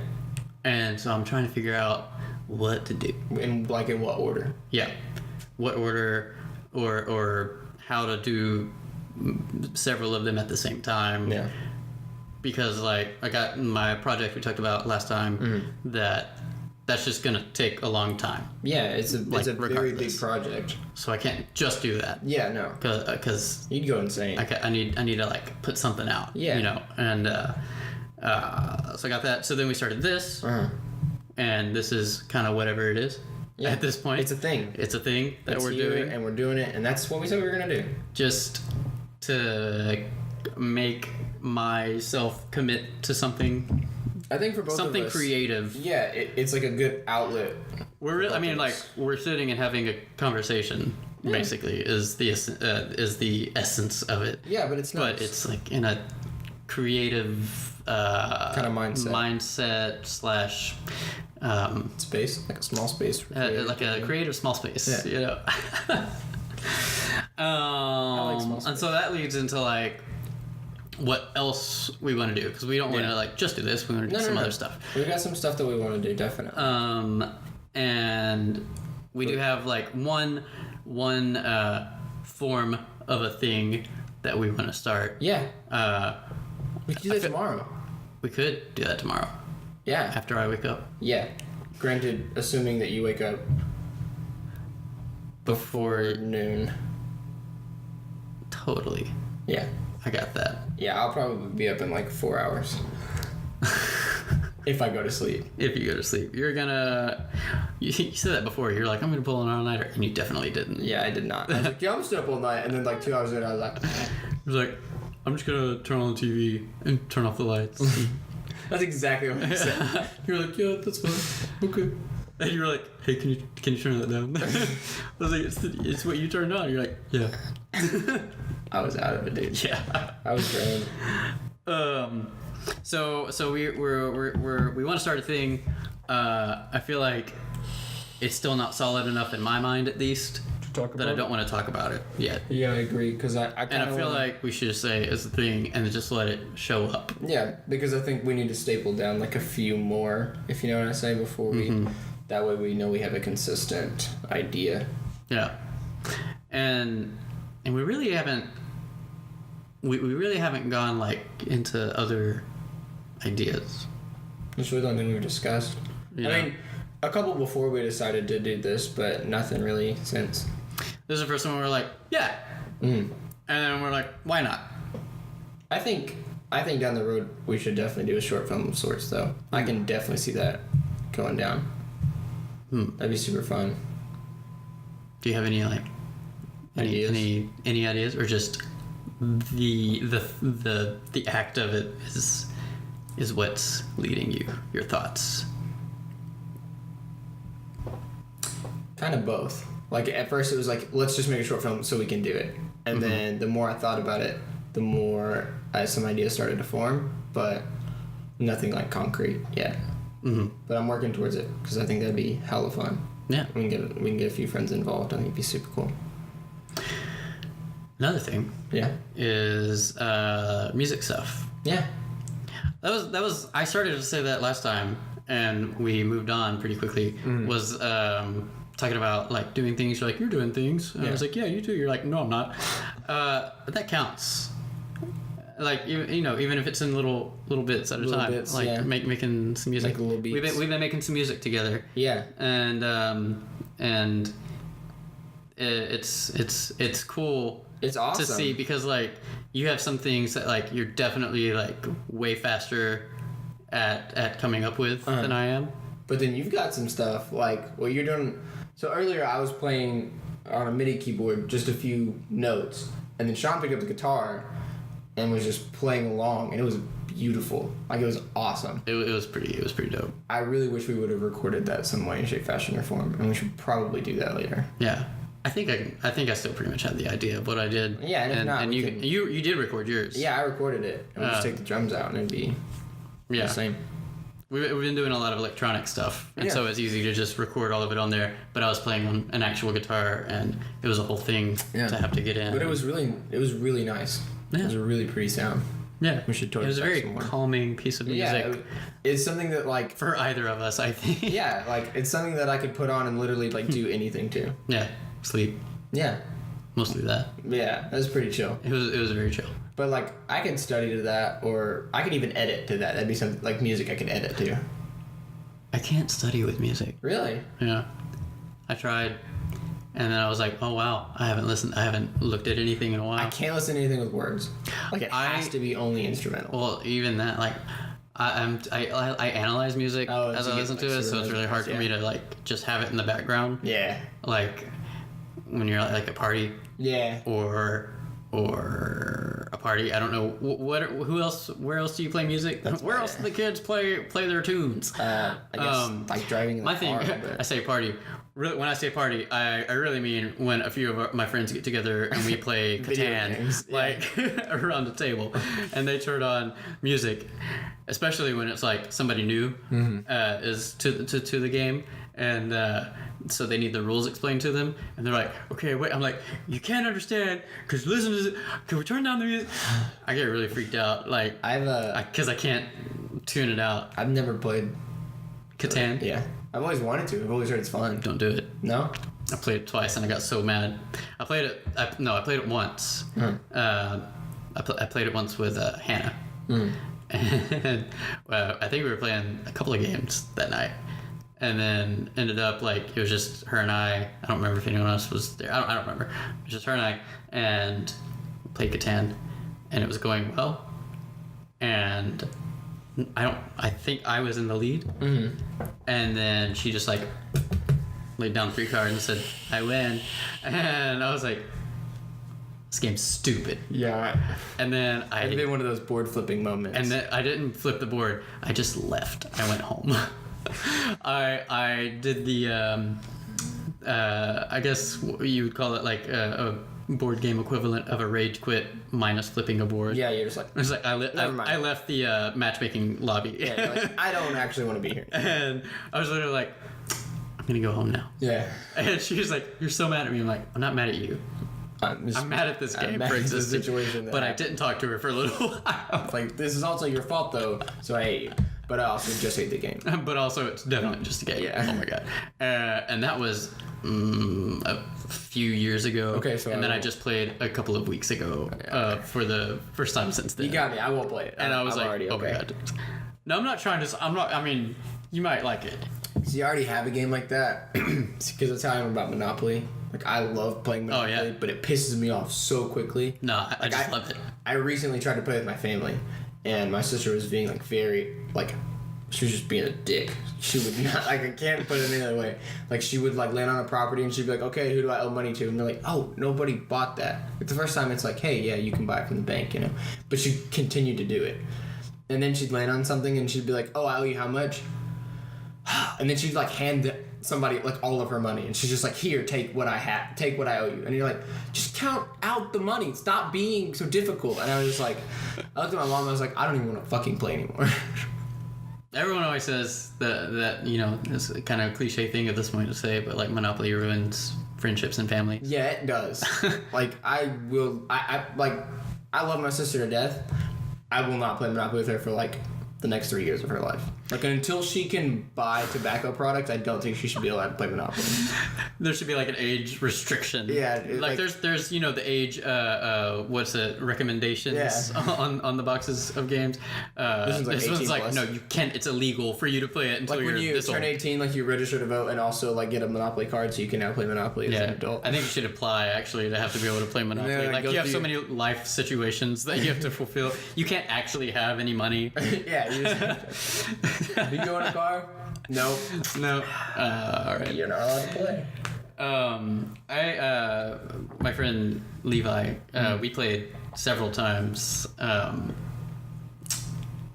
And so I'm trying to figure out what to do. In what order? Yeah. What order or how to do several of them at the same time. Yeah. Because like I got my project we talked about last time that's just gonna take a long time. Yeah, it's a very big project. So I can't just do that. Yeah, no. Because you'd go insane. I need to like put something out. Yeah. You know, and so I got that. So then we started this, and this is kind of whatever it is. Yeah. At this point, it's a thing. It's a thing that we're doing, and we're doing it, and that's what we said we were gonna do. Just to make myself commit to something. I think for both something of us, creative. Yeah, it's like a good outlet. We're sitting and having a conversation. Yeah. Basically, is the essence of it. Yeah, but it's not. But it's like in a creative kind of mindset slash. Space, like a small space, like a creative small space, you know. I like small space. And so that leads into like what else we want to do, because we don't want to like just do this. We want to do some other stuff. We got some stuff that we want to do, definitely. And we do have like one form of a thing that we want to start. Yeah. We could do that tomorrow. We could do that tomorrow. Yeah. After I wake up. Yeah. Granted, assuming that you wake up before noon. Totally. Yeah. I got that. Yeah, I'll probably be up in like 4 hours. If I go to sleep. If you go to sleep. You're gonna... You said that before. You're like, I'm gonna pull an all-nighter. And you definitely didn't. Yeah, I did not. I was like, yeah, I'm still up all night. And then like 2 hours later, I was like... I was like, I'm just gonna turn on the TV and turn off the lights. That's exactly what I said. You're like, yeah, that's fine. Okay. And you were like, hey, can you turn that down? I was like, it's what you turned on. You're like, yeah. I was out of it, dude. Yeah. I was drained. So we want to start a thing. I feel like it's still not solid enough in my mind, at least, that I don't want to talk about it yet. Yeah, I agree, because I feel like we should just say it's a thing and just let it show up. Yeah, because I think we need to staple down like a few more, if you know what I say, before we... That way we know we have a consistent idea. Yeah. And we really haven't... We really haven't gone like into other ideas. That's really the only thing we've discussed. I mean, a couple before we decided to do this, but nothing really since. This is the first one where we're like, yeah. And then we're like, why not? I think down the road we should definitely do a short film of sorts, though. I can definitely see that going down. That'd be super fun. Do you have any ideas? Any ideas, or just the act of it is what's leading you? Your thoughts? Kind of both. Like at first it was like, let's just make a short film so we can do it, and then the more I thought about it, the more some ideas started to form, but nothing like concrete yet. But I'm working towards it because I think that'd be hella fun. Yeah, we can get a few friends involved. I think it'd be super cool. Another thing, is music stuff. Yeah, that was. I started to say that last time, and we moved on pretty quickly. Was talking about like doing things. You're like, you're doing things. And I was like, yeah, you too. You're like, no, I'm not. But that counts. Like even if it's in little bits at a time, bits, like making some music. Like little beats. We've been making some music together. Yeah, and it's cool. It's awesome to see because like you have some things that like you're definitely like way faster at coming up with than I am. But then you've got some stuff like what you're doing. So earlier I was playing on a MIDI keyboard just a few notes, and then Shawn picked up the guitar and was just playing along, and it was beautiful. Like it was awesome. It was pretty dope. I really wish we would have recorded that some way, shape, fashion, or form, and we should probably do that later. Yeah, I think I still pretty much had the idea of what I did. Yeah, and if not, and you did record yours. Yeah, I recorded it. And we'll just take the drums out, and it'd be the same. We've been doing a lot of electronic stuff, and so it's easy to just record all of it on there. But I was playing on an actual guitar, and it was a whole thing to have to get in. But it was really nice. Yeah. It was a really pretty sound. Yeah, we should totally. It was a very calming piece of music. Yeah, it's something that like for either of us, I think. Yeah, like it's something that I could put on and literally like do anything to. Yeah, sleep. Yeah, mostly that. Yeah, that was pretty chill. It was very chill. But like I could study to that, or I could even edit to that. That'd be something like music I could edit to. I can't study with music. Really? Yeah, I tried. And then I was like, oh, wow, I haven't looked at anything in a while. I can't listen to anything with words. Like, it has to be only instrumental. Well, even that, like, I analyze music as I listen to it, so it's really hard for me to, like, just have it in the background. Yeah. Like, when you're at, like, a party. Yeah. Or a party. I don't know. Where else do you play music? Where else do the kids play their tunes? I guess, like, driving in the car. I say party. Really, when I say party, I really mean when a few of my friends get together and we play Catan, like around the table, and they turn on music, especially when it's like somebody new is to the game, and so they need the rules explained to them, and they're like, okay, wait, I'm like, you can't understand, because listen to this, can we turn down the music? I get really freaked out, like, because I can't tune it out. I've never played Catan. Yeah. I've always wanted to. I've always heard it's fun. Don't do it. No? I played it twice and I got so mad. I played it once. I played it once with Hannah. And I think we were playing a couple of games that night. And then ended up like it was just her and I. I don't remember if anyone else was there. I don't remember. It was just her and I, and played Catan, and it was going well. And I think I was in the lead. And then she just like laid down 3 cards and said, I win. And I was like, this game's stupid. Yeah. And then I've been one of those board flipping moments. And then I didn't flip the board. I just left. I went home. I did the I guess you would call it like a board game equivalent of a rage quit minus flipping a board. Yeah, you're just like... It's like I left the matchmaking lobby. Yeah, you're like, I don't actually want to be here. And I was literally like, I'm going to go home now. Yeah. And she was like, you're so mad at me. I'm like, I'm not mad at you. I'm mad at this game for existing. Situation but I didn't talk to her for a little while. It's like, this is also your fault though, so I hate you. But I also just hate the game. But also, it's definitely just a game. Yeah. Oh my god. And that was a few years ago. Okay, so and then I just played a couple of weeks ago for the first time since then. You got me. I won't play it. And I was like, oh my god. No, I'm not trying to. I mean, you might like it. So you already have a game like that? Because that's how I am about Monopoly. Like, I love playing Monopoly, but it pisses me off so quickly. No, I just love it. I recently tried to play with my family, and my sister was being, like, very, like, she was just being a dick. She would not, like, I can't put it any other way. Like, she would, like, land on a property, and she'd be like, okay, who do I owe money to? And they're like, oh, nobody bought that. Like, the first time, it's like, hey, yeah, you can buy it from the bank, you know? But she continued to do it. And then she'd land on something, and she'd be like, oh, I owe you how much? And then she'd, like, hand somebody, like, all of her money. And she's just like, here, take what I owe you. And you're like, just count out the money. Stop being so difficult. And I was just like, I looked at my mom, and I was like, I don't even want to fucking play anymore. Everyone always says that you know, it's a kind of cliche thing at this point to say, but, like, Monopoly ruins friendships and families. Yeah, it does. Like, I love my sister to death. I will not play Monopoly with her for, like, the next 3 years of her life. Like, until she can buy tobacco products, I don't think she should be allowed to play Monopoly. There should be, like, an age restriction. Yeah. Like, there's you know, the age, what's it, recommendations on the boxes of games. This one's like, no, you can't, it's illegal for you to play it until like, you're when you this turn old. 18, like, you register to vote and also, like, get a Monopoly card so you can now play Monopoly as an adult. I think it should apply, actually, to have to be able to play Monopoly. Yeah, like, you have so many life situations that you have to fulfill. You can't actually have any money. Yeah, you just do you own a car? No. All right. You're not allowed to play. My friend Levi, we played several times. A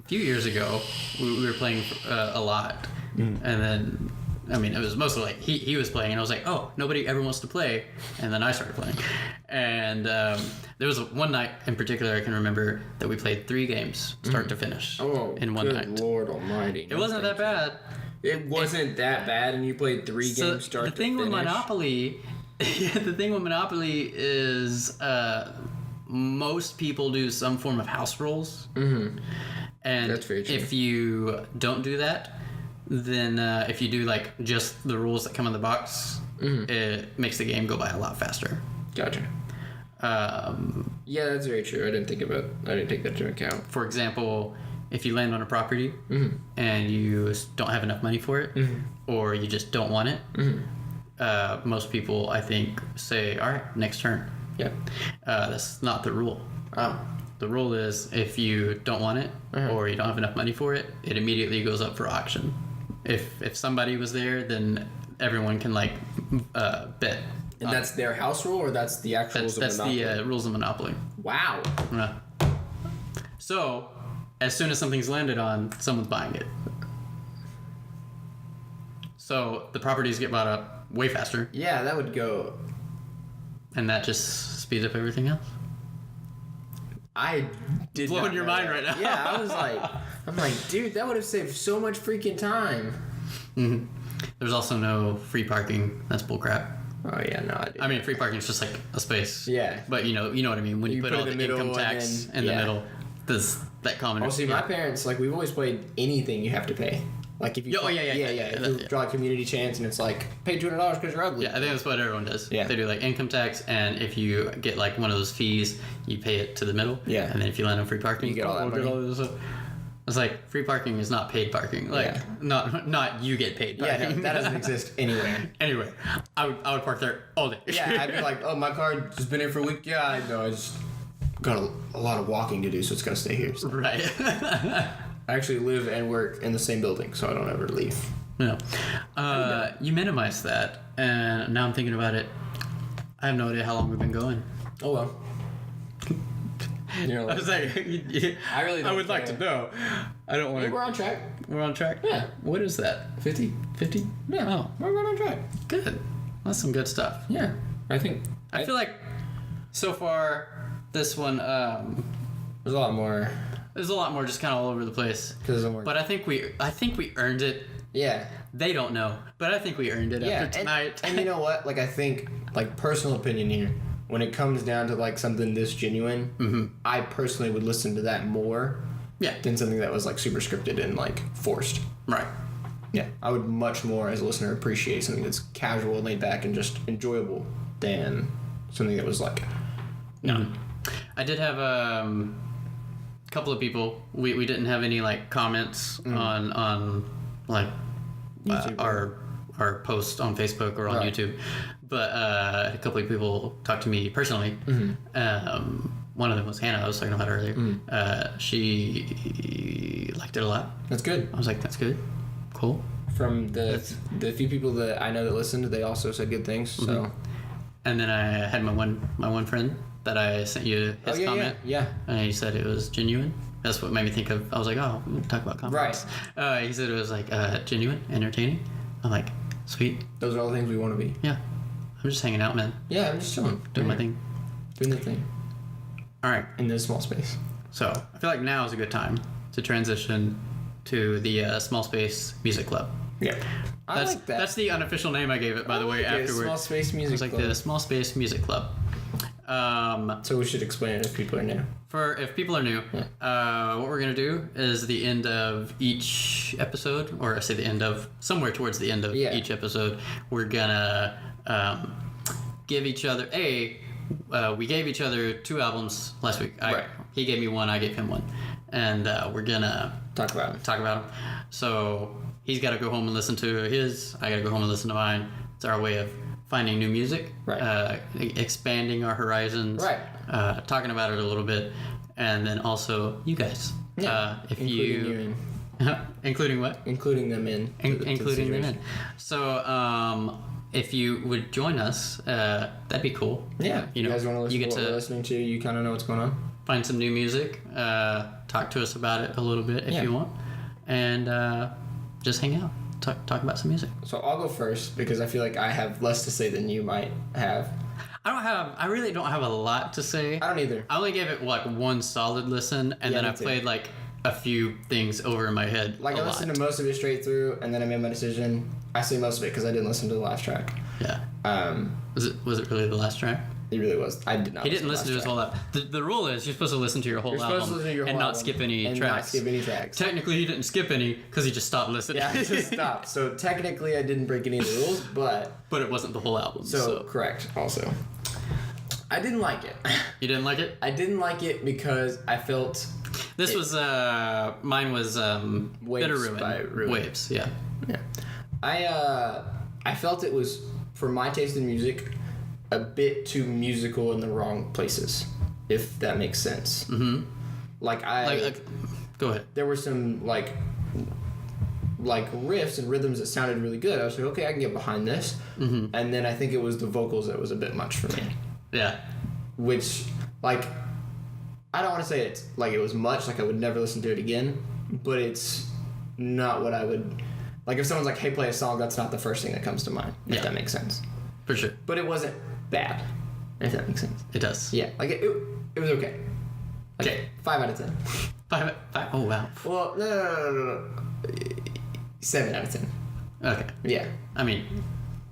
few years ago, we were playing a lot, and then, I mean, it was mostly like he was playing, and I was like, oh, nobody ever wants to play, and then I started playing, and there was one night in particular I can remember that we played 3 games, start to finish, in one night. Lord Almighty! It wasn't that bad. It wasn't that bad, and you played 3 games start to finish. The thing with Monopoly is most people do some form of house rules, and that's very true. If you don't do that, then if you do, like, just the rules that come in the box, it makes the game go by a lot faster. Gotcha. Yeah, that's very true. I didn't take that into account. For example, if you land on a property and you don't have enough money for it, or you just don't want it, most people, I think, say, all right, next turn. Yeah. That's not the rule. Oh. The rule is, if you don't want it, or you don't have enough money for it, it immediately goes up for auction. If somebody was there, then everyone can, like, bet. And that's their house rule, or that's the actual rules of Monopoly? That's the rules of Monopoly. Wow. So, as soon as something's landed on, someone's buying it. So, the properties get bought up way faster. Yeah, that would go... And that just speeds up everything else. I did blowing your mind right now. Yeah, I'm like, dude, that would have saved so much freaking time. Mm-hmm. There's also no free parking. That's bullcrap. Oh yeah, no. I mean, free parking is just like a space. Yeah. But you know what I mean. When you put all the income tax in the middle, there's that common. Oh, see, my parents, like, we've always played anything you have to pay. Like, if you if you draw a community chance and it's like, pay $200 because you're ugly. Yeah, I think that's what everyone does. Yeah. They do, like, income tax, and if you get, like, one of those fees, you pay it to the middle. Yeah. And then if you land on free parking, you get all that money. It's like, free parking is not paid parking. Like, not you get paid parking. Yeah, no, that doesn't exist anywhere. Anyway, I would park there all day. Yeah, I'd be like, oh, my car has been here for a week. Yeah, I know. I just got a lot of walking to do, so it's got to stay here. So. Right. I actually live and work in the same building, so I don't ever leave. Yeah. You minimize that, and now I'm thinking about it. I have no idea how long we've been going. Oh, well. You know, I was like, I really don't I would like to know. I don't want to. We're on track. We're on track? Yeah. What is that? 50. 50? Yeah. Oh. We're right on track. Good. That's some good stuff. Yeah. I feel like so far this one there's a lot more. There's a lot more just kind of all over the place. But I think we earned it. Yeah. They don't know, but I think we earned it after tonight. And you know what? Like, I think, like, personal opinion here, when it comes down to, like, something this genuine, I personally would listen to that more than something that was, like, super scripted and, like, forced. Right. Yeah. I would much more, as a listener, appreciate something that's casual and laid back and just enjoyable than something that was, like... No. I did have a couple of people. We didn't have any, like, comments on like our post on Facebook or on YouTube. But a couple of people talked to me personally. Mm-hmm. One of them was Hannah, I was talking about earlier. Mm. She liked it a lot. That's good. I was like, that's good. Cool. From the few people that I know that listened, they also said good things. So, mm-hmm. And then I had my one friend that I sent you his comment. Yeah. And he said it was genuine. That's what made me think of. I was like, oh, we'll talk about comments. Right. He said it was like genuine, entertaining. I'm like, sweet. Those are all the things we want to be. Yeah. I'm just hanging out, man. Yeah, I'm just chilling. Doing my thing. Doing the thing. All right. In this small space. So I feel like now is a good time to transition to the Small Space Music Club. Yeah. I like that. That's the unofficial name I gave it, by the way, afterwards. Small Space Music Club. It was like the Small Space Music Club. So we should explain it if people are new. If people are new, what we're going to do is the end of each episode, or I say the end of, somewhere towards the end of each episode, we're going to give each other, we gave each other 2 albums last week. He gave me 1, I gave him 1. And we're going to talk about them. So he's got to go home and listen to his, I got to go home and listen to mine. It's our way of finding new music, expanding our horizons, talking about it a little bit, and then also you guys. Including what? Including them in. Including them in. So if you would join us, that'd be cool. Yeah. You guys want to listen to what we're listening to, you kind of know what's going on. Find some new music, talk to us about it a little bit if you want, and just hang out. Talk about some music. So I'll go first because I feel like I have less to say than you might have. I really don't have a lot to say. I don't either. I only gave it like 1 solid listen, and then I played like a few things over in my head. Like I listened to most of it straight through, and then I made my decision. I say most of it because I didn't listen to the last track. Yeah. Was it really the last track? It really was. I did not. He didn't listen to his whole album. The rule is you're supposed to listen to your whole album and not skip any tracks. Technically, he didn't skip any because he just stopped listening. Yeah, he just stopped. So technically, I didn't break any of the rules, but it wasn't the whole album. So correct. Also, I didn't like it. You didn't like it? I didn't like it because I felt this was mine was Bitter Ruin by Ruin. Waves. Yeah. I felt it was, for my taste in music, a bit too musical in the wrong places, if that makes sense. Mm-hmm. Go ahead. There were some like riffs and rhythms that sounded really good. I was like, okay, I can get behind this. Mm-hmm. And then I think it was the vocals that was a bit much for me. Yeah. Which, like, I don't want to say it like it was much, like I would never listen to it again, but it's not what I would, like if someone's like, hey, play a song, that's not the first thing that comes to mind, if that makes sense. For sure. But it wasn't bad, if that makes sense. It does. Yeah, like it was okay. Okay, 5 out of 10. 5? Oh, wow. Well, no. 7 out of 10. Okay. Yeah. I mean,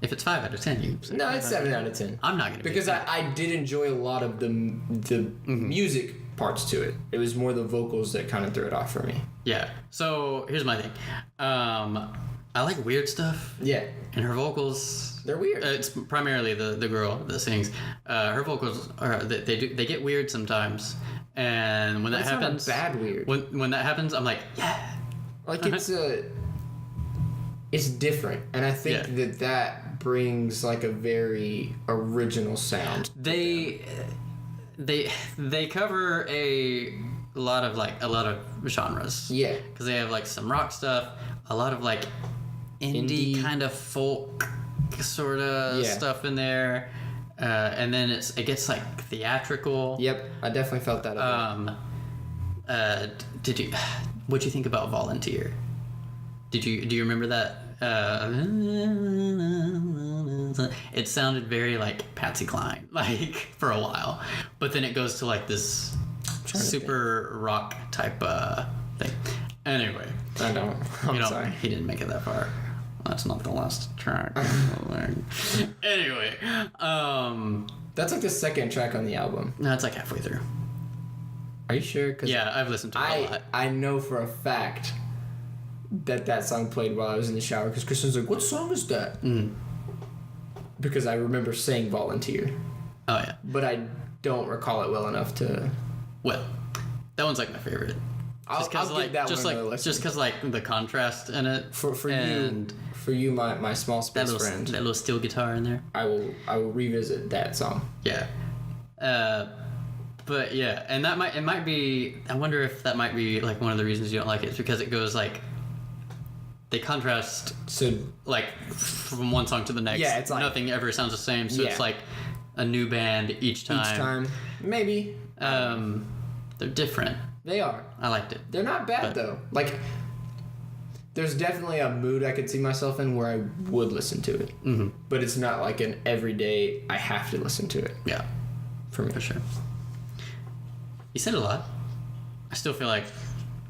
if it's 5 out of 10, No, it's 7 out of 10. I'm not gonna because I did enjoy a lot of the mm-hmm. music parts to it. It was more the vocals that kind of threw it off for me. Yeah. So here's my thing. I like weird stuff. Yeah. And her vocals, they're weird. It's primarily the girl that sings. Her vocals they get weird sometimes, and when that happens, not a bad weird. When that happens, I'm like, yeah. Like it's different, and I think that brings like a very original sound. They cover a lot of genres. Yeah. Because they have like some rock stuff, a lot of like indie kind of folk sort of stuff in there, and then it gets like theatrical. Yep, I definitely felt that. What'd you think about Volunteer? Do you remember that? It sounded very like Patsy Cline, like for a while, but then it goes to like this super rock type thing. Anyway, I don't. I'm sorry. He didn't make it that far. That's not the last track. Anyway, that's like the second track on the album. No, it's like halfway through. Are you sure? Yeah, I've listened to it a lot. I know for a fact that song played while I was in the shower because Kristen's like, "What song is that?" Mm. Because I remember saying Volunteer. Oh yeah. But I don't recall it well enough to. Well, that one's like my favorite. I'll give that one another listen. Just because like the contrast in it for you, my small space friend, that little steel guitar in there. I will revisit that song. Yeah. But yeah, and it might be. I wonder if that might be like one of the reasons you don't like it, is because it goes like. They contrast like from one song to the next. Yeah, it's like nothing ever sounds the same. So it's like a new band each time. Maybe. They're different. They are. I liked it. They're not bad though. Like, there's definitely a mood I could see myself in where I would listen to it. Mm-hmm. But it's not like an everyday I have to listen to it. Yeah, for me, for sure. You said a lot. I still feel like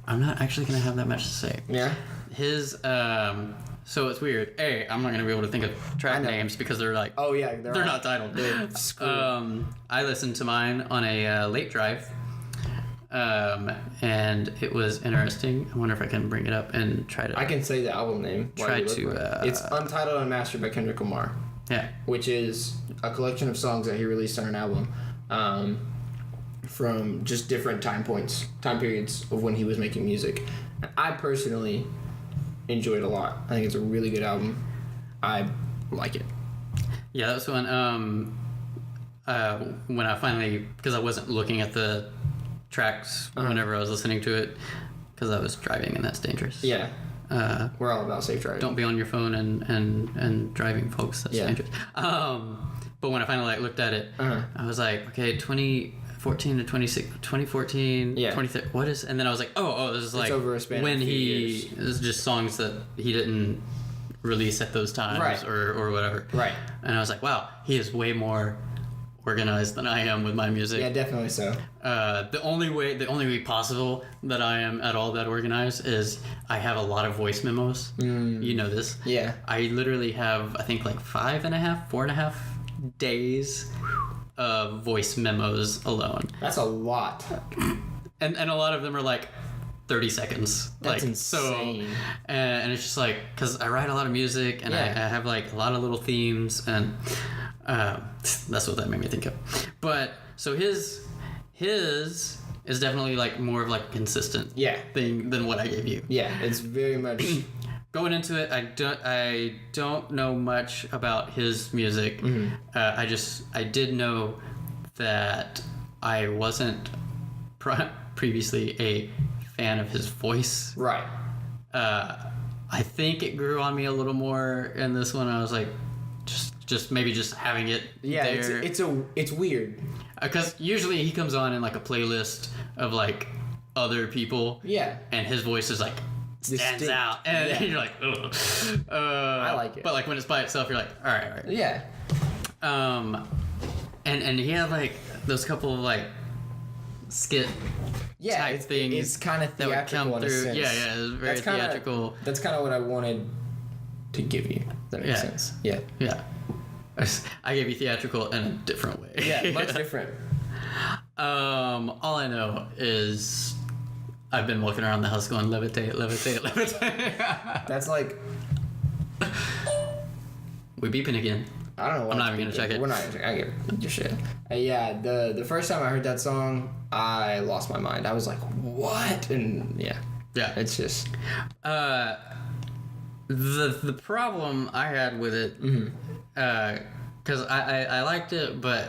I'm not actually gonna have that much to say. Yeah. His so it's weird. I'm not gonna be able to think of track names because they're like they're not titled. I listened to mine on a late drive, and it was interesting. I wonder if I can bring it up and try to. I can say the album name. It's Untitled Unmastered by Kendrick Lamar. Yeah, which is a collection of songs that he released on an album, from just different time periods of when he was making music. And I personally enjoy it a lot. I think it's a really good album. I like it. Yeah, that was when I finally, because I wasn't looking at the tracks whenever I was listening to it, because I was driving and that's dangerous. Yeah. We're all about safe driving. Don't be on your phone and driving, folks. That's dangerous. But when I finally looked at it, I was like, okay, 2014 to 2014, 2013, what is, and then I was like, oh, this is like over a span when this is just songs that he didn't release at those times or whatever. Right. And I was like, wow, he is way more organized than I am with my music. Yeah, definitely so. The only way possible that I am at all that organized is I have a lot of voice memos. You know this. Yeah. I literally have, I think, like 4.5 days of voice memos alone. That's a lot. And a lot of them are like 30 seconds. That's insane. So, and it's just like, because I write a lot of music and I have like a lot of little themes, and that's what that made me think of. But so his is definitely like more of like a consistent thing than what I gave you. Yeah, it's very much. Going into it, I don't know much about his music. Mm-hmm. I did know that I wasn't previously a fan of his voice. Right. I think it grew on me a little more in this one. I was like, just maybe just having it there. It's weird. Because usually he comes on in like a playlist of like other people. Yeah. And his voice is like stands out, and you're like, ugh. I like it. But like when it's by itself, you're like, all right. Yeah. And he had like those couple of like skit type things. It's kind of theatrical in a sense. Yeah, it was very theatrical. That's kind of what I wanted to give you. That makes sense. Yeah. Yeah. I gave you theatrical in a different way. Yeah, much different. All I know is I've been walking around the house going, levitate, levitate, levitate. That's like... We're beeping again. I don't know what I'm not even going to check it. We're not going to check it. I get your shit. Yeah, the first time I heard that song, I lost my mind. I was like, what? And yeah, it's just... The problem I had with it, because I liked it, but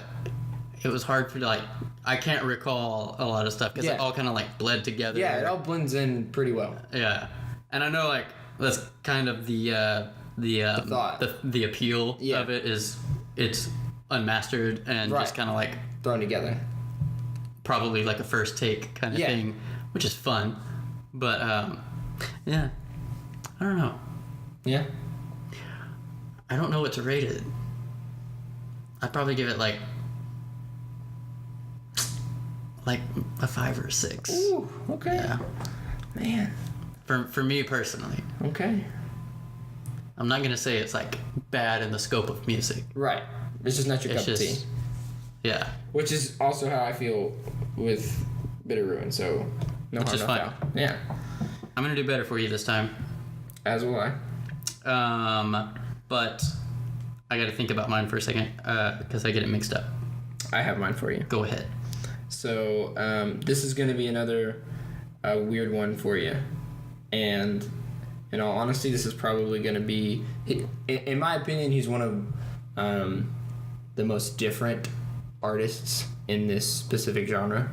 it was hard for like, I can't recall a lot of stuff because it all kind of like bled together. Yeah, it all blends in pretty well. Yeah, and I know like that's kind of the thought. the appeal of it is it's unmastered and just kind of like thrown together. Probably like a first take kind of thing, which is fun. But I don't know. Yeah. I don't know what to rate it. I'd probably give it like a 5 or a 6. Ooh, okay. Yeah. Man. For me personally. Okay. I'm not gonna say it's like bad in the scope of music. Right. It's just not your cup of tea. Yeah. Which is also how I feel with Bitter Ruin, so no harm, no foul. Yeah. I'm gonna do better for you this time. As will I. But I gotta think about mine for a second, because I get it mixed up. I have mine for you. Go ahead. So, this is gonna be another a weird one for you, and in all honesty, this is probably going to be, in my opinion, he's one of the most different artists in this specific genre.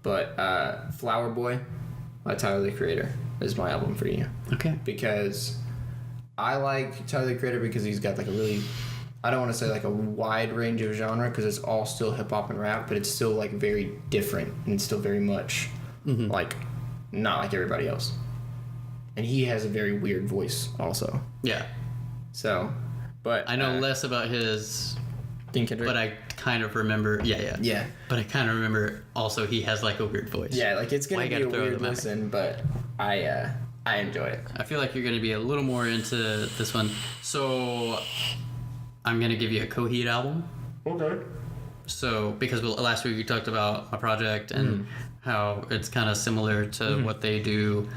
But Flower Boy by Tyler, the Creator, is my album for you. Okay. Because I like Tyler, the Creator because he's got like a really, I don't want to say like a wide range of genre because it's all still hip hop and rap, but it's still like very different and it's still very much like not like everybody else. And he has a very weird voice also. Yeah. So, but I know less about his, Kendrick, but I kind of remember. Yeah. But I kind of remember also he has like a weird voice. Yeah, like it's gonna be a weird listen, but I enjoy it. I feel like you're gonna be a little more into this one, so I'm gonna give you a Coheed album. Okay. So because last week we talked about my project and how it's kind of similar to what they do.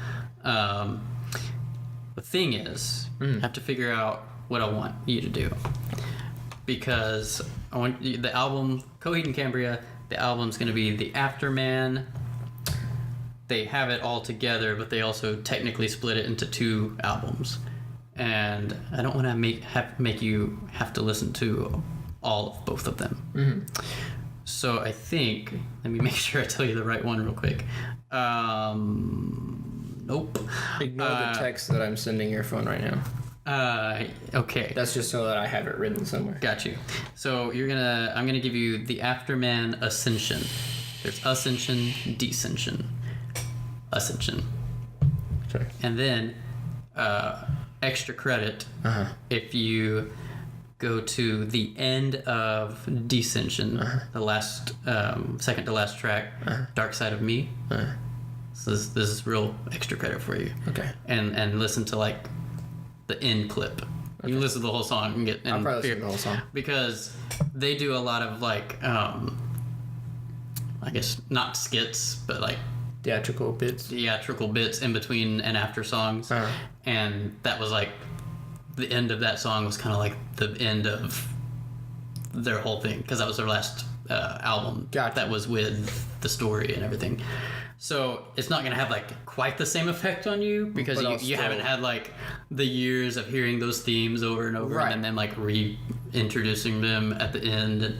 The thing is, I have to figure out what I want you to do, because I want the album Coheed and Cambria. The album's going to be the Afterman. They have it all together, but they also technically split it into 2 albums, and I don't want to make you have to listen to all of both of them. So I think, let me make sure I tell you the right one real quick. Nope. Ignore the text that I'm sending your phone right now. Okay. That's just so that I have it written somewhere. Got you. So I'm gonna give you the Afterman Ascension. There's Ascension, Descension, Ascension. Sorry. And then extra credit if you go to the end of Descension, the last second to last track, Dark Side of Me. So this is real extra credit for you. Okay. And listen to like the end clip. Okay. You can listen to the whole song and get. I'll probably listen to the whole song because they do a lot of like, I guess not skits, but like theatrical bits in between and after songs. And that was like the end of that song was kind of like the end of their whole thing because that was their last album. Gotcha. That was with the story and everything. So it's not going to have like quite the same effect on you because you haven't had like the years of hearing those themes over and over and then like reintroducing them at the end.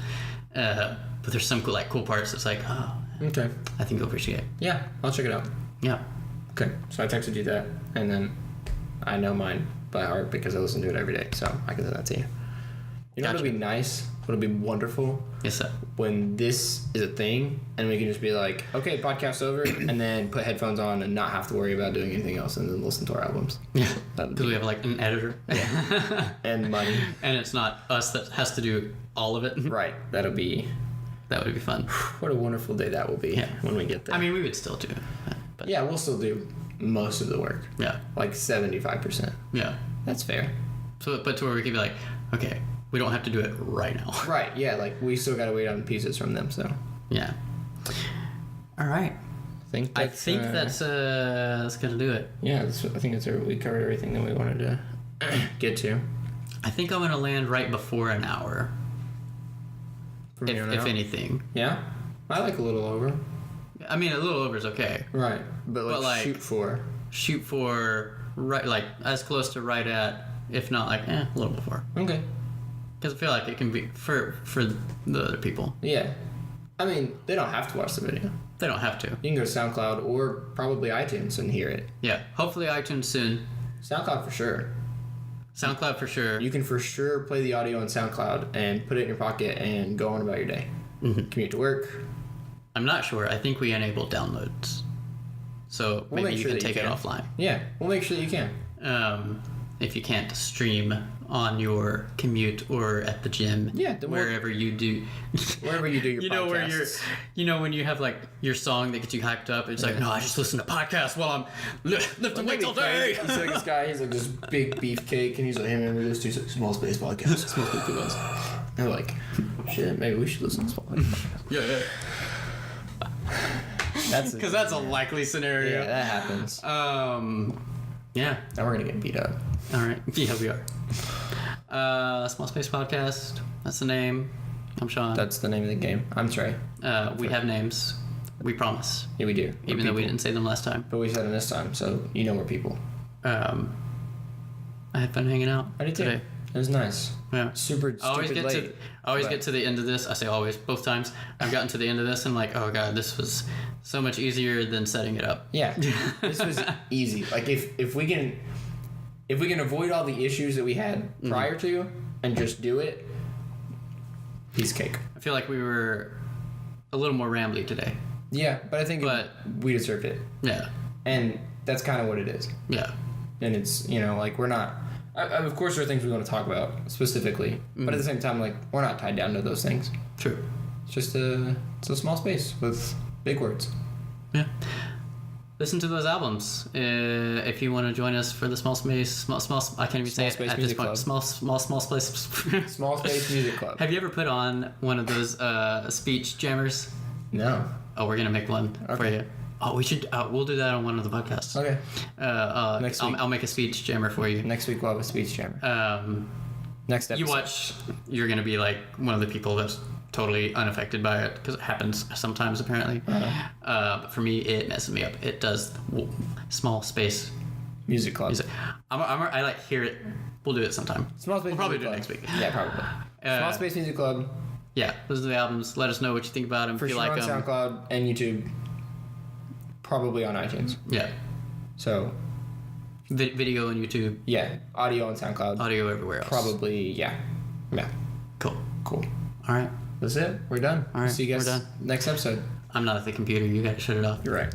But there's some cool parts that's like, oh, okay, I think you'll appreciate it. Yeah, I'll check it out. Yeah. Okay, so I texted you that, and then I know mine by heart because I listen to it every day, so I can send that to you. You know what'll be nice? What'll be wonderful? Yes, sir. When this is a thing, and we can just be like, okay, podcast's over, and then put headphones on and not have to worry about doing anything else, and then listen to our albums. Yeah, because we have like an editor. Yeah. And money. And it's not us that has to do all of it. Right. That would be fun. What a wonderful day that will be when we get there. I mean, we would still do it. But yeah, we'll still do most of the work. Yeah. Like 75%. Yeah. That's fair. So, but to where we can be like, okay, we don't have to do it right now. Right, yeah, like we still gotta wait on pieces from them, so. Yeah. All right. I think that's gonna do it. Yeah, I think we covered everything that we wanted to get to. I think I'm gonna land right before an hour. If anything. Yeah? I like a little over. I mean, a little over is okay. Right. But like shoot for right, like as close to right at, if not like a little before. Okay. Because I feel like it can be for the other people. Yeah. I mean, they don't have to watch the video. They don't have to. You can go to SoundCloud or probably iTunes and hear it. Yeah. Hopefully iTunes soon. SoundCloud for sure. SoundCloud for sure. You can for sure play the audio on SoundCloud and put it in your pocket and go on about your day. Mm-hmm. Commute to work. I'm not sure. I think we enable downloads. So maybe you can take it offline. Yeah. We'll make sure that you can. If you can't stream on your commute or at the gym, wherever you do your podcasts. Where when you have like your song that gets you hyped up, it's like, no, I just listen to podcasts while I'm lifting weights all day. He's like this guy, he's like this big beefcake, and he's like, hey man, we're listening to Small Space Podcast. Small Space Podcast. And they're like, shit, maybe we should listen to Small Space. Yeah. Because that's a likely scenario. Yeah, that happens. Yeah. Now we're gonna get beat up. All right. Yeah, we are. Small Space Podcast. That's the name. I'm Shawn. That's the name of the game. I'm Trae. We have names. We promise. Yeah, we do. Even though we didn't say them last time. But we said them this time, so you know we're people. I had fun hanging out. I did too. Today. It was nice. Yeah. Super stupid late. I always get to the end of this. I say always, both times. I've gotten to the end of this and I'm like, oh god, this was so much easier than setting it up. Yeah. This was easy. Like if we can avoid all the issues that we had prior to and just do it, piece of cake. I feel like we were a little more rambly today. Yeah, but I think we deserved it. Yeah. And that's kind of what it is. Yeah. And it's, like, we're not... of course, there are things we want to talk about specifically, but at the same time, like, we're not tied down to those things. True. It's just it's a small space with big words. Yeah. Listen to those albums if you want to join us for the small space. I can't even say it at this point. Small space. Small space music club. Have you ever put on one of those speech jammers? No. Oh, we're gonna make one for you. Oh, we should. We'll do that on one of the podcasts. Okay. Next week. I'll make a speech jammer for you. Next week we'll have a speech jammer. Next episode. You're gonna be like one of the people that's totally unaffected by it because it happens sometimes apparently. But for me, it messes me up. It does. Small space music club. I like hear it. We'll do it sometime. Small space. We'll probably do it next week. Yeah, probably. Small space music club. Yeah, those are the albums. Let us know what you think about them. For sure on SoundCloud and YouTube. Probably on iTunes. Yeah. So. Video on YouTube. Yeah. Audio on SoundCloud. Audio everywhere else. Probably, yeah. Yeah. Cool. All right. That's it. We're done. All right. See you guys we're done. next episode. I'm not at the computer. You gotta shut it off. You're right.